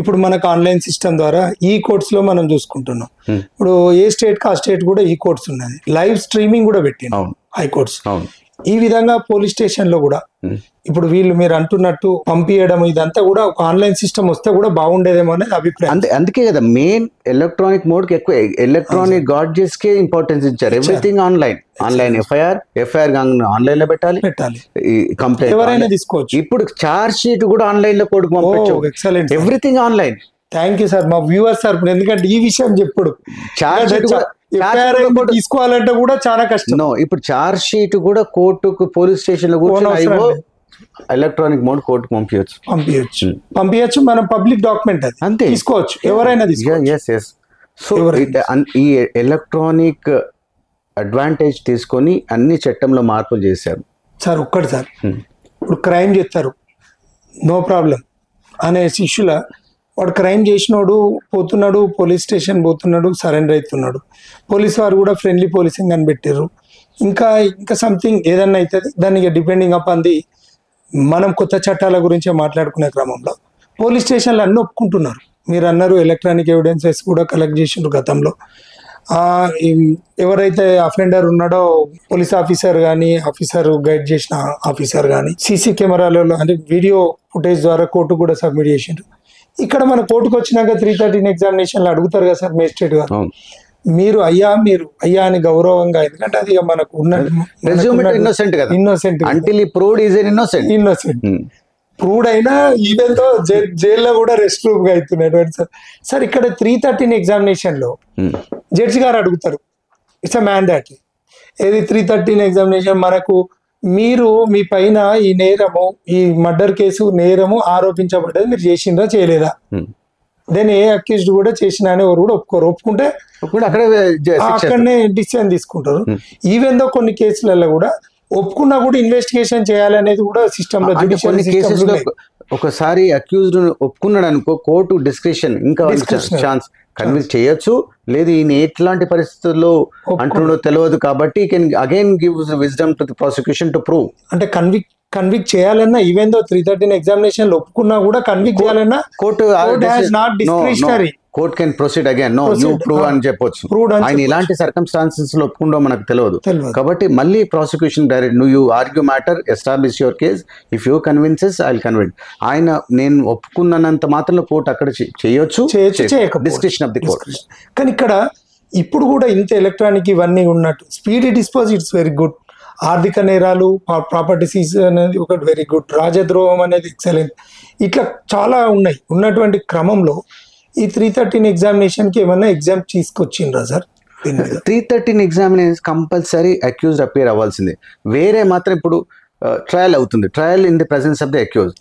ఇప్పుడు మనకు ఆన్లైన్ సిస్టమ్ ద్వారా ఈ కోర్ట్స్ లో మనం చూసుకుంటున్నాం. ఇప్పుడు ఏ స్టేట్ కి ఆ స్టేట్ కూడా ఈ కోర్ట్స్ ఉన్నది, లైవ్ స్ట్రీమింగ్ కూడా పెట్టింది హైకోర్ట్స్. ఈ విధంగా పోలీస్ స్టేషన్ లో కూడా ఇప్పుడు వీళ్ళు మీరు అంటున్నట్టు పంపించడం ఇదంతా కూడా ఒక ఆన్లైన్ సిస్టమ్ వస్తే కూడా బాగుండేదేమో అనేది అభిప్రాయం. అందుకే కదా మెయిన్ ఎలక్ట్రానిక్ మోడ్ కి ఎక్కువ, ఎలక్ట్రానిక్ గాడ్జెట్స్ కే ఇంపార్టెన్స్ ఇచ్చారు. ఎవ్రీథింగ్ ఆన్లైన్ ఎఫ్ఐఆర్ ఆన్లైన్ లో పెట్టాలి, కంప్లైంట్ ఎవరైనా తీసుకోవచ్చు. ఇప్పుడు ఛార్జ్ షీట్ కూడా ఆన్లైన్ లో కోర్టుకు పంపించవచ్చు. Excellent, everything online. Thank you sir, మా వ్యూవర్స్ సార్, ఎందుకంటే ఈ విషయం చెప్పుడు తీసుకోవాలంటే కూడా చాలా కష్టం. ఇప్పుడు ఛార్జ్ షీట్ కూడా కోర్టుకు పోలీస్ స్టేషన్ లో ఎలక్ట్రానిక్ మోడ్ కోర్టుకు పంపించచ్చు. మనం పబ్లిక్ డాక్యుమెంట్ అది అంతే తీసుకోవచ్చు, ఎవరైనా తీసుకోవచ్చు. సో ఈ ఎలక్ట్రానిక్ అడ్వాంటేజ్ తీసుకొని అన్ని చట్టంలో మార్పులు చేశారు సార్. ఒక్కటి సార్, ఇప్పుడు క్రైమ్ చేస్తారు నో ప్రాబ్లం అనే ఇష్యూలా వాడు క్రైమ్ చేసినోడు పోతున్నాడు, పోలీస్ స్టేషన్ పోతున్నాడు, సరెండర్ అవుతున్నాడు, పోలీస్ వారు కూడా ఫ్రెండ్లీ పోలీసింగ్ అని పెట్టారు. ఇంకా సంథింగ్ ఏదన్నా అవుతుంది, దానికి డిపెండింగ్ అపాన్ ది మనం కొత్త చట్టాల గురించి మాట్లాడుకునే క్రమంలో పోలీస్ స్టేషన్లు అన్నీ ఒప్పుకుంటున్నారు. మీరు అన్నారు ఎలక్ట్రానిక్ ఎవిడెన్సెస్ కూడా కలెక్ట్ చేసిండ్రు గతంలో. ఎవరైతే అఫెండర్ ఉన్నాడో పోలీస్ ఆఫీసర్ కానీ ఆఫీసర్ గైడ్ చేసిన ఆఫీసర్ కానీ సీసీ కెమెరాలలో అంటే వీడియో ఫుటేజ్ ద్వారా కోర్టు కూడా సబ్మిట్ చేసిండ్రు. ఇక్కడ మన కోర్టుకు వచ్చినాక 313 ఎగ్జామినేషన్లు అడుగుతారు కదా సార్ మేజిస్ట్రేట్ గారు, మీరు అయ్యా అని గౌరవంగా, ఎందుకంటే అది మనకు ఇన్నోసెంట్ ప్రూవ్డ్ అయినా ఈవెన్ తో జైల్లో కూడా రెస్ట్ రూమ్ గా అవుతున్నాడు సార్. ఇక్కడ 313 ఎగ్జామినేషన్ లో జడ్జి గారు అడుగుతారు, ఇట్స్ అ మ్యాండేటరీ. ఏది 313 ఎగ్జామినేషన్ మనకు మీరు మీ పైన ఈ నేరము, ఈ మర్డర్ కేసు నేరము ఆరోపించబడ్డది, మీరు చేసిందా చేయలేదా, దెన్ ఏ అక్యూజ్డ్ కూడా చేసిన అని ఎవరు కూడా ఒప్పుకోరు. ఒప్పుకుంటే అక్కడనే డిసిజన్ తీసుకుంటారు. ఈవెన్ దో కొన్ని కేసులలో కూడా ఒప్పుకున్నా కూడా ఇన్వెస్టిగేషన్ చేయాలనేది కూడా సిస్టమ్ లో ఒకసారి అక్యూజ్డ్ ఒప్పుకున్నాడు అనుకో, కోర్టు డిస్క్రిప్షన్ ఇంకా ఛాన్స్ కన్విన్స్ చేయొచ్చు, లేదు ఈయన ఎట్లాంటి పరిస్థితుల్లో అంటుండో తెలియదు కాబట్టి can again give wisdom to the prosecution to prove. అంటే కన్విక్ట్ చేయాలన్నా ఈవెన్ దో 313 ఎగ్జామినేషన్ ఒప్పుకున్నా కూడా కన్విక్ట్ చేయాలన్నా court not discretionary, court can proceed again, no you prove అని చెప్పొచ్చు. ఆయన ఇలాంటి సర్కమ్స్టాన్సెస్ లో ఒప్పుకుండో మనకు తెలియదు కాబట్టి మళ్ళీ prosecution direct you argue matter, establish your case, if you convinces I will convince. ఆయన నేను ఒప్పుకున్నంత మాత్రంలో కోర్టు అక్కడ చేయొచ్చు, డిస్క్రిప్షన్ ఆఫ్ ది కోర్ట్. కానీ ఇక్కడ ఇప్పుడు కూడా ఇంత ఎలక్ట్రానిక్ ఇవన్నీ ఉన్నట్టు స్పీడీ డిస్పోజిట్స్ వెరీ గుడ్, ఆర్థిక నేరాలు ప్రాపర్టీ సీజ్ అనేది ఒకటి వెరీ గుడ్, రాజద్రోహం అనేది ఎక్సలెంట్, ఇట్లా చాలా ఉన్నటువంటి క్రమంలో ఈ 313 ఎగ్జామినేషన్ కి ఏమన్నా ఎగ్జామ్ తీసుకొచ్చిండ్రా sir? 313 examination compulsory accused appear అవ్వాల్సిందే. వేరే మాత్రం ఇప్పుడు ట్రయల్ అవుతుంది, trial in the presence of the accuse,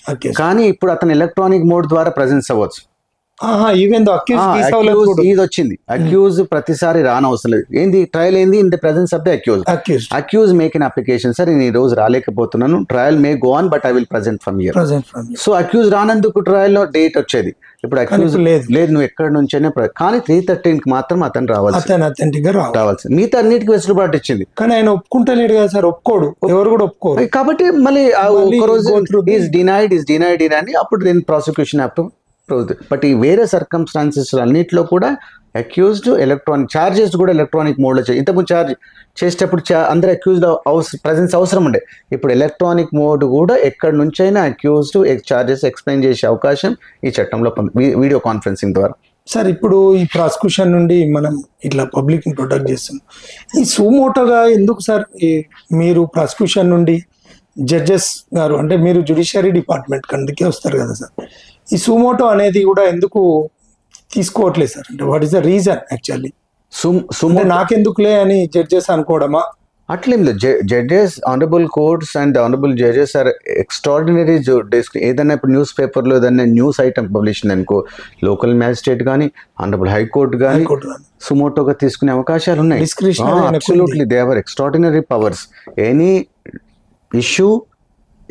కానీ ఇప్పుడు అతను ఎలక్ట్రానిక్ మోడ్ ద్వారా ప్రెజెన్స్ అవ్వచ్చు. ఇది వచ్చింది అక్యూజ్ ప్రతిసారి రానవసరం లేదు. ఏంది ట్రయల్ ఏంది in the presence of the accuse make an application, sir నేను ఈ రోజు రాలేకపోతున్నాను, trial may go on but I will present from here. So accuse రానందుకు ట్రయల్ లో డేట్ వచ్చేది, ఇప్పుడు అక్యూజ్ లేదు నువ్వు ఎక్కడి నుంచైనా, కానీ 313 కి మాత్రం అతను రావాల్సి, మిగతా అన్నిటికీ వెసులుబాటు ఇచ్చింది. కానీ ఆయన ఒప్పుకుంటలేడు కదా సార్, ఒప్పుకోడు, ఎవరు కూడా ఒప్పుకోరు. కాబట్టి మళ్ళీ ఒక రోజు ఈస్ డినైడ్ అని అప్పుడు దీని ప్రాసిక్యూషన్ యాప్. బట్ ఈ వేరే సర్కమ్స్టాన్సెస్ అన్నింటిలో కూడా అక్యూజ్డ్ ఎలక్ట్రానిక్ ఛార్జెస్ కూడా ఎలక్ట్రానిక్ మోడ్లో ఇంతకుముందు ఛార్జ్ చేసేటప్పుడు అందరూ అక్యూజ్డ్ ప్రెజెన్స్ అవసరం ఉండే, ఇప్పుడు ఎలక్ట్రానిక్ మోడ్ కూడా ఎక్కడి నుంచైనా అక్యూజ్డ్ ఛార్జెస్ ఎక్స్ప్లెయిన్ చేసే అవకాశం ఈ చట్టంలో వీడియో కాన్ఫరెన్సింగ్ ద్వారా. సార్ ఇప్పుడు ఈ ప్రాసిక్యూషన్ నుండి మనం ఇట్లా పబ్లిక్ ప్రొటెక్ట్ చేస్తున్నాం, ఈ సుమోటోగా ఎందుకు సార్ మీరు ప్రాసిక్యూషన్ నుండి జడ్జెస్ గారు అంటే మీరు జ్యుడిషియరీ డిపార్ట్మెంట్ కిందకే వస్తారు కదా సార్, ఈ సుమోటో అనేది కూడా ఎందుకు తీసుకోవట్లేదు సార్? అంటే what is the reason actually? నాకెందుకులే అని జడ్జెస్ అనుకోవడమా? అట్లేం లేదు. Judges, honourable courts and honourable judges are extraordinary. ఏదైనా ఇప్పుడు న్యూస్ పేపర్లో ఏదైనా న్యూస్ ఐటమ్ పబ్లిష్ అనుకో, లోకల్ మ్యాజిస్ట్రేట్ కానీ ఆనరబుల్ హైకోర్టు కానీ సుమోటోగా తీసుకునే అవకాశాలు ఉన్నాయి. Absolutely they have extraordinary powers. Any issue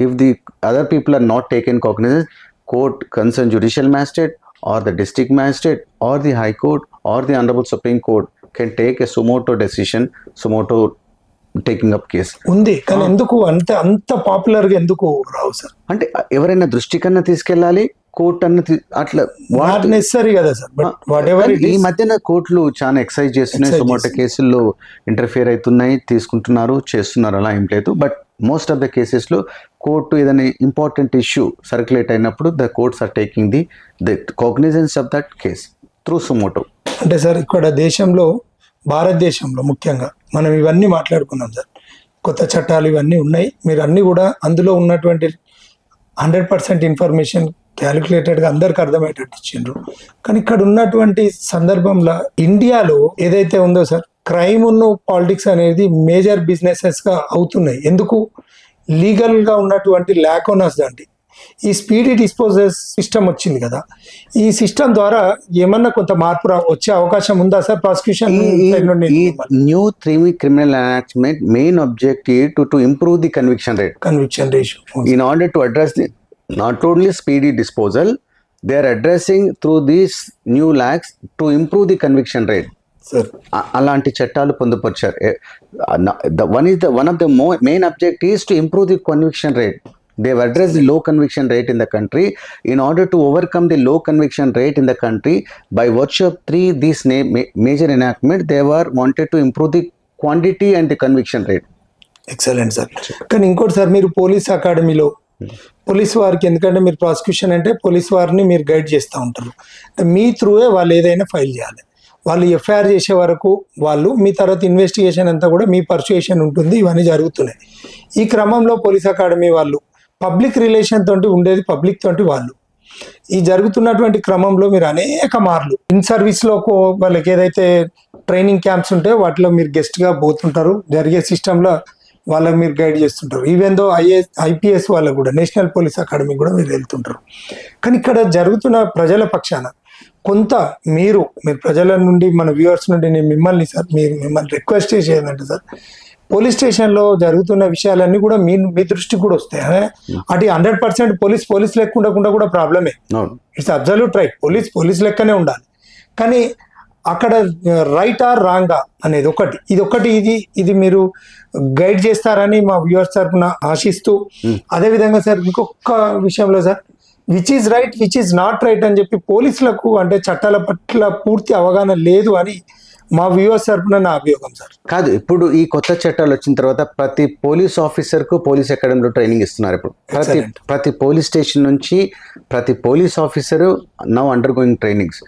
if the other people are not taken cognizance, court, concerned judicial magistrate or the district magistrate or the high court or the honorable supreme court can take a sumoto decision, sumoto taking up case ఉంది. కానీ ఎందుకు అంత పాపులర్ గా ఎందుకు రావు సార్? అంటే ఎవరైనా దృష్టి కన్నా తీసుకెళ్ళాలి, కోర్టు అన్న అట్లా నెసరీ కదా సార్. ఈ మధ్యన కోర్టులు చాలా ఎక్సైజ్ చేస్తున్నాయి, సుమోటో కేసుల్లో ఇంటర్ఫియర్ అవుతున్నాయి, తీసుకుంటున్నారు, చేస్తున్నారు, అలా ఏం లేదు. బట్ మోస్ట్ ఆఫ్ ద కేసెస్లో కోర్టు ఏదైనా ఇంపార్టెంట్ ఇష్యూ సర్క్యులేట్ అయినప్పుడు the courts are taking the cognizance of that case through suo motu. అంటే సార్ ఇక్కడ దేశంలో, భారతదేశంలో ముఖ్యంగా మనం ఇవన్నీ మాట్లాడుకున్నాం సార్, కొత్త చట్టాలు ఇవన్నీ ఉన్నాయి. మీరు అన్నీ కూడా అందులో ఉన్నటువంటి 100% ఇన్ఫర్మేషన్ క్యాలిక్యులేటెడ్గా అందరికి అర్థమయ్యేటట్టు ఇచ్చిండ్రు. కానీ ఇక్కడ ఉన్నటువంటి సందర్భంలో ఇండియాలో ఏదైతే ఉందో సార్, క్రైమ్ పాలిటిక్స్ అనేది మేజర్ బిజినెసెస్గా అవుతున్నాయి. ఎందుకు? లీగల్గా ఉన్నటువంటి ల్యాక్ ఆనర్స్ దాంట్లో ఈ స్పీడీ డిస్పోజల్ సిస్టమ్ వచ్చింది కదా, ఈ సిస్టమ్ ద్వారా ఏమన్నా కొంత మార్పు వచ్చే అవకాశం ఉందా sir? Prosecution new criminal enactment main objective to improve the conviction ratio. In order to address the not only speedy disposal, they are addressing through these new laws to improve the conviction rate. అలాంటి చట్టాలు పొందుపరిచారు. one of the main objectives to improve the conviction rate. They have addressed the low conviction rate in the country. In order to overcome the low conviction rate in the country, by virtue of these major enactment, they were wanted to improve the quantity and the conviction rate. Excellent sir. కానీ ఇంకోటి సార్, మీరు పోలీస్ అకాడమీలో పోలీస్ వారికి, ఎందుకంటే మీరు ప్రాసిక్యూషన్ అంటే పోలీస్ వారిని మీరు గైడ్ చేస్తూ ఉంటారు, మీ త్రూవే వాళ్ళు ఏదైనా ఫైల్ చేయాలి. వాళ్ళు ఎఫ్ఐఆర్ చేసే వరకు వాళ్ళు, మీ తర్వాత ఇన్వెస్టిగేషన్ అంతా కూడా మీ పర్సుయేషన్ ఉంటుంది, ఇవన్నీ జరుగుతున్నాయి. ఈ క్రమంలో పోలీస్ అకాడమీ వాళ్ళు పబ్లిక్ రిలేషన్ తోటి ఉండేది, పబ్లిక్ తోటి వాళ్ళు ఈ జరుగుతున్నటువంటి క్రమంలో మీరు అనేక మార్లు ఇన్ సర్వీస్లో వాళ్ళకి ఏదైతే ట్రైనింగ్ క్యాంప్స్ ఉంటాయో వాటిలో మీరు గెస్ట్గా పోతుంటారు, జరిగే సిస్టంలో వాళ్ళకి మీరు గైడ్ చేస్తుంటారు. ఈవెన్ దో IPS వాళ్ళకు కూడా, నేషనల్ పోలీస్ అకాడమీ కూడా మీరు వెళ్తుంటారు. కానీ ఇక్కడ జరుగుతున్న ప్రజల పక్షాన కొంత మీరు ప్రజల నుండి, మన వ్యూవర్స్ నుండి నేను మిమ్మల్ని రిక్వెస్ట్ చేసేదంటే సార్, పోలీస్ స్టేషన్లో జరుగుతున్న విషయాలన్నీ కూడా మీ దృష్టికి కూడా వస్తాయి. అది 100% పోలీస్ లెక్క ఉండకుండా కూడా ప్రాబ్లమే. ఇట్స్ అబ్సల్యూట్ రైట్, పోలీస్ లెక్కనే ఉండాలి. కానీ అక్కడ రైట్ ఆర్ రాంగా అనేది ఒకటి ఇది మీరు గైడ్ చేస్తారని మా వ్యూవర్స్ తరఫున ఆశిస్తూ, అదేవిధంగా సార్ ఇంకొక విషయంలో sir, which is right, which is not right అని చెప్పి పోలీసులకు అంటే చట్టాల పట్ల పూర్తి అవగాహన లేదు అని మా వ్యూవర్స్ తరఫున నా అభియోగం సార్. కాదు, ఇప్పుడు ఈ కొత్త చట్టాలు వచ్చిన తర్వాత ప్రతి పోలీస్ ఆఫీసర్కు పోలీస్ అకాడమీలో ట్రైనింగ్ ఇస్తున్నారు. ఇప్పుడు ప్రతి పోలీస్ స్టేషన్ నుంచి ప్రతి police officer now under going trainings.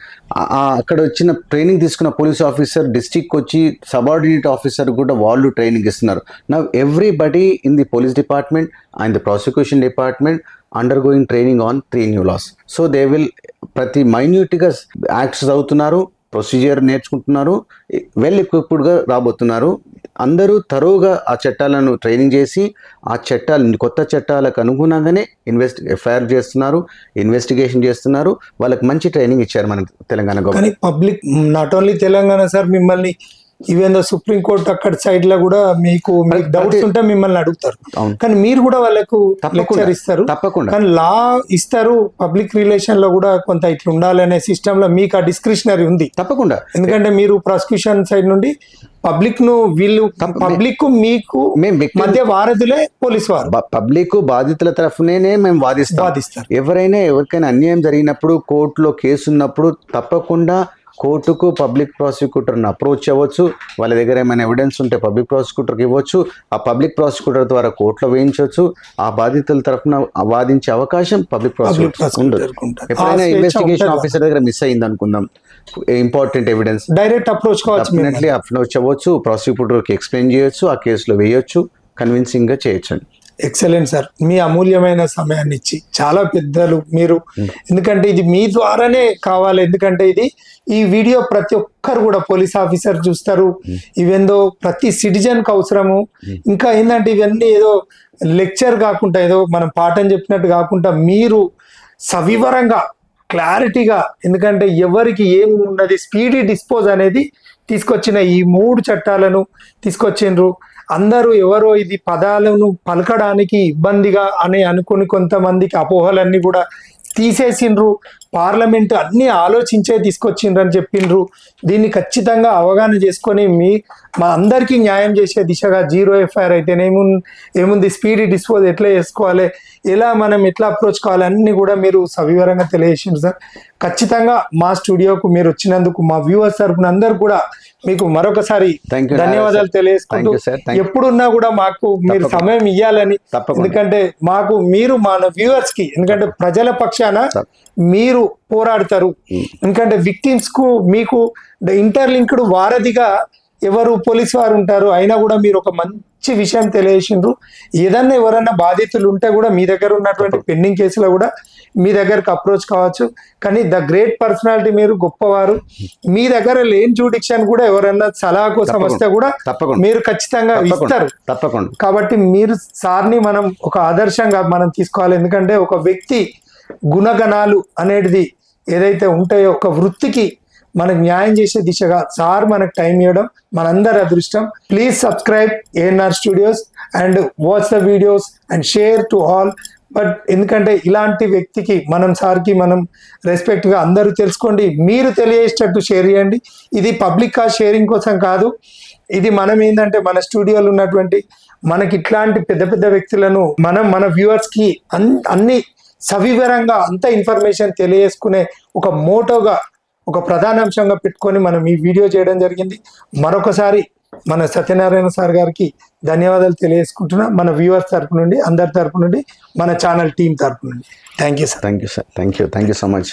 అక్కడ వచ్చిన ట్రైనింగ్ తీసుకున్న పోలీస్ ఆఫీసర్ డిస్ట్రిక్ట్ వచ్చి సబార్డినేట్ ఆఫీసర్ కూడా వాళ్ళు ట్రైనింగ్ ఇస్తున్నారు. Now everybody in the police department and the prosecution department under going training on 3 new laws. So they will ప్రతి మైన్యూట్గా యాక్ట్స్ చదువుతున్నారు, ప్రొసీజర్ నేర్చుకుంటున్నారు, వెల్ ఎక్విప్డ్గా రాబోతున్నారు. అందరూ తరోగా ఆ చట్టాలను ట్రైనింగ్ చేసి ఆ కొత్త చట్టాలకు అనుగుణంగానే ఎఫ్ఐఆర్ చేస్తున్నారు, ఇన్వెస్టిగేషన్ చేస్తున్నారు. వాళ్ళకి మంచి ట్రైనింగ్ ఇచ్చారు మన Telangana government. Public not only Telangana sir, మిమ్మల్ని ఈవెన్ దో సుప్రీంకోర్టు అక్కడ సైడ్ లో కూడా మీకు డౌట్స్ ఉంటే మిమ్మల్ని అడుగుతారు. కానీ మీరు కూడా వాళ్ళకు లెక్చర్ ఇస్తారు, తప్పకుండా. కానీ లా ఇస్తారు, పబ్లిక్ రిలేషన్ లో కూడా కొంత ఇట్లా ఉండాలనే సిస్టమ్ లో మీకు ఆ డిస్క్రిషనరీ ఉంది తప్పకుండా. ఎందుకంటే మీరు ప్రాసిక్యూషన్ సైడ్ నుండి పబ్లిక్ ను పబ్లిక్ మీకు మధ్య వారధులే పోలీస్ వారు. పబ్లిక్ బాధితుల తరఫునే మేము వాదిస్తారు. ఎవరికైనా అన్యాయం జరిగినప్పుడు కోర్టులో కేసు ఉన్నప్పుడు తప్పకుండా కోర్టుకు పబ్లిక్ ప్రాసిక్యూటర్ని అప్రోచ్ అవ్వచ్చు. వాళ్ళ దగ్గర ఏమైనా ఎవిడెన్స్ ఉంటే పబ్లిక్ ప్రాసిక్యూటర్కి ఇవ్వచ్చు. ఆ పబ్లిక్ ప్రాసిక్యూటర్ ద్వారా కోర్టులో వేయించవచ్చు. ఆ బాధితుల తరఫున వాదించే అవకాశం పబ్లిక్ ప్రాసిక్యూటర్ ఉండదు. ఎప్పుడైనా ఇన్వెస్టిగేషన్ ఆఫీసర్ దగ్గర మిస్ అయింది అనుకుందాం, important evidence, direct approach approach అవ్వచ్చు, ప్రాసిక్యూటర్కి ఎక్స్ప్లెయిన్ చేయొచ్చు, ఆ కేసులో వేయొచ్చు, కన్విన్సింగ్గా చేయొచ్చు. ఎక్సలెంట్ సార్, మీ అమూల్యమైన సమయాన్ని ఇచ్చి చాలా పెద్దలు మీరు, ఎందుకంటే ఇది మీ ద్వారానే కావాలి. ఎందుకంటే ఇది ఈ వీడియో ప్రతి ఒక్కరు కూడా పోలీస్ ఆఫీసర్ చూస్తారు, ఇవేందో ప్రతి సిటిజన్కి అవసరము. ఇంకా ఏంటంటే ఇవన్నీ ఏదో లెక్చర్ కాకుండా ఏదో మనం పాఠం చెప్పినట్టు కాకుండా మీరు సవివరంగా క్లారిటీగా, ఎందుకంటే ఎవరికి ఏమి ఉన్నది స్పీడీ డిస్పోజ్ అనేది తీసుకొచ్చిన ఈ 3 చట్టాలను తీసుకొచ్చిండ్రు. అందరూ ఎవరో ఇది పదాలను పలకడానికి ఇబ్బందిగా అని అనుకుని కొంతమందికి అపోహలన్నీ కూడా తీసేసిండ్రు. పార్లమెంట్ అన్ని ఆలోచించే తీసుకొచ్చిండ్రు అని చెప్పిండ్రు. దీన్ని ఖచ్చితంగా అవగాహన చేసుకొని మా అందరికీ న్యాయం చేసే దిశగా 0 FIR అయితే ఏముంది, స్పీడీ డిస్పోజ్ ఎట్లా చేసుకోవాలి, ఎలా మనం ఎట్లా అప్రోచ్ కావాలి అన్ని కూడా మీరు సవివరంగా తెలియజేసిండ్రు సార్. ఖచ్చితంగా మా స్టూడియోకు మీరు వచ్చినందుకు మా వ్యూవర్స్ తరపున అందరు కూడా మీకు మరొకసారి ధన్యవాదాలు తెలియజేసుకుంటూ, ఎప్పుడున్నా కూడా మాకు మీరు సమయం ఇవ్వాలని, ఎందుకంటే మాకు మీరు మన వ్యూవర్స్ కి, ఎందుకంటే ప్రజల పక్షాన మీరు పోరాడతారు. ఎందుకంటే విక్టిమ్స్ కు మీకు ఇంటర్లింక్డ్ వారధిగా ఎవరు పోలీసు వారు ఉంటారు, అయినా కూడా మీరు ఒక మంచి విషయం తెలియజేసిండ్రు. ఏదన్నా ఎవరన్నా బాధితులు ఉంటే కూడా మీ దగ్గర ఉన్నటువంటి పెండింగ్ కేసులో కూడా మీ దగ్గరకు అప్రోచ్ కావచ్చు. కానీ ద గ్రేట్ పర్సనాలిటీ, మీరు గొప్పవారు. మీ దగ్గర లేని జ్యూడిక్షన్ కూడా ఎవరన్నా సలహా కోసం వస్తే కూడా మీరు ఖచ్చితంగా ఇస్తారు. తప్పకుండా. కాబట్టి మీరు సార్ని మనం ఒక ఆదర్శంగా మనం తీసుకోవాలి. ఎందుకంటే ఒక వ్యక్తి గుణగణాలు అనేది ఏదైతే ఉంటాయో, ఒక వృత్తికి మనకు న్యాయం చేసే దిశగా సార్ మనకు టైం ఇవ్వడం మనందరి అదృష్టం. Please subscribe ANR studios and watch the videos and share to all. But ఎందుకంటే ఇలాంటి వ్యక్తికి సార్కి మనం రెస్పెక్ట్గా అందరూ తెలుసుకోండి, మీరు తెలియజేసేటట్టు షేర్ చేయండి. ఇది పబ్లిక్ కా షేరింగ్ కోసం కాదు, ఇది మనం ఏంటంటే మన స్టూడియోలో ఉన్నటువంటి మనకి ఇట్లాంటి పెద్ద పెద్ద వ్యక్తులను మన వ్యూవర్స్కి అన్ని సవివరంగా అంత ఇన్ఫర్మేషన్ తెలియజేసుకునే ఒక మోటోగా, ఒక ప్రధానాంశంగా పెట్టుకొని మనం ఈ వీడియో చేయడం జరిగింది. మరొకసారి మన సత్యనారాయణ సార్ గారికి ధన్యవాదాలు తెలియజేసుకుంటున్నా, మన వ్యూవర్స్ తరపు నుండి, అందరి తరపు నుండి, మన ఛానల్ టీం తరపు నుండి. Thank you sir. Thank you so much.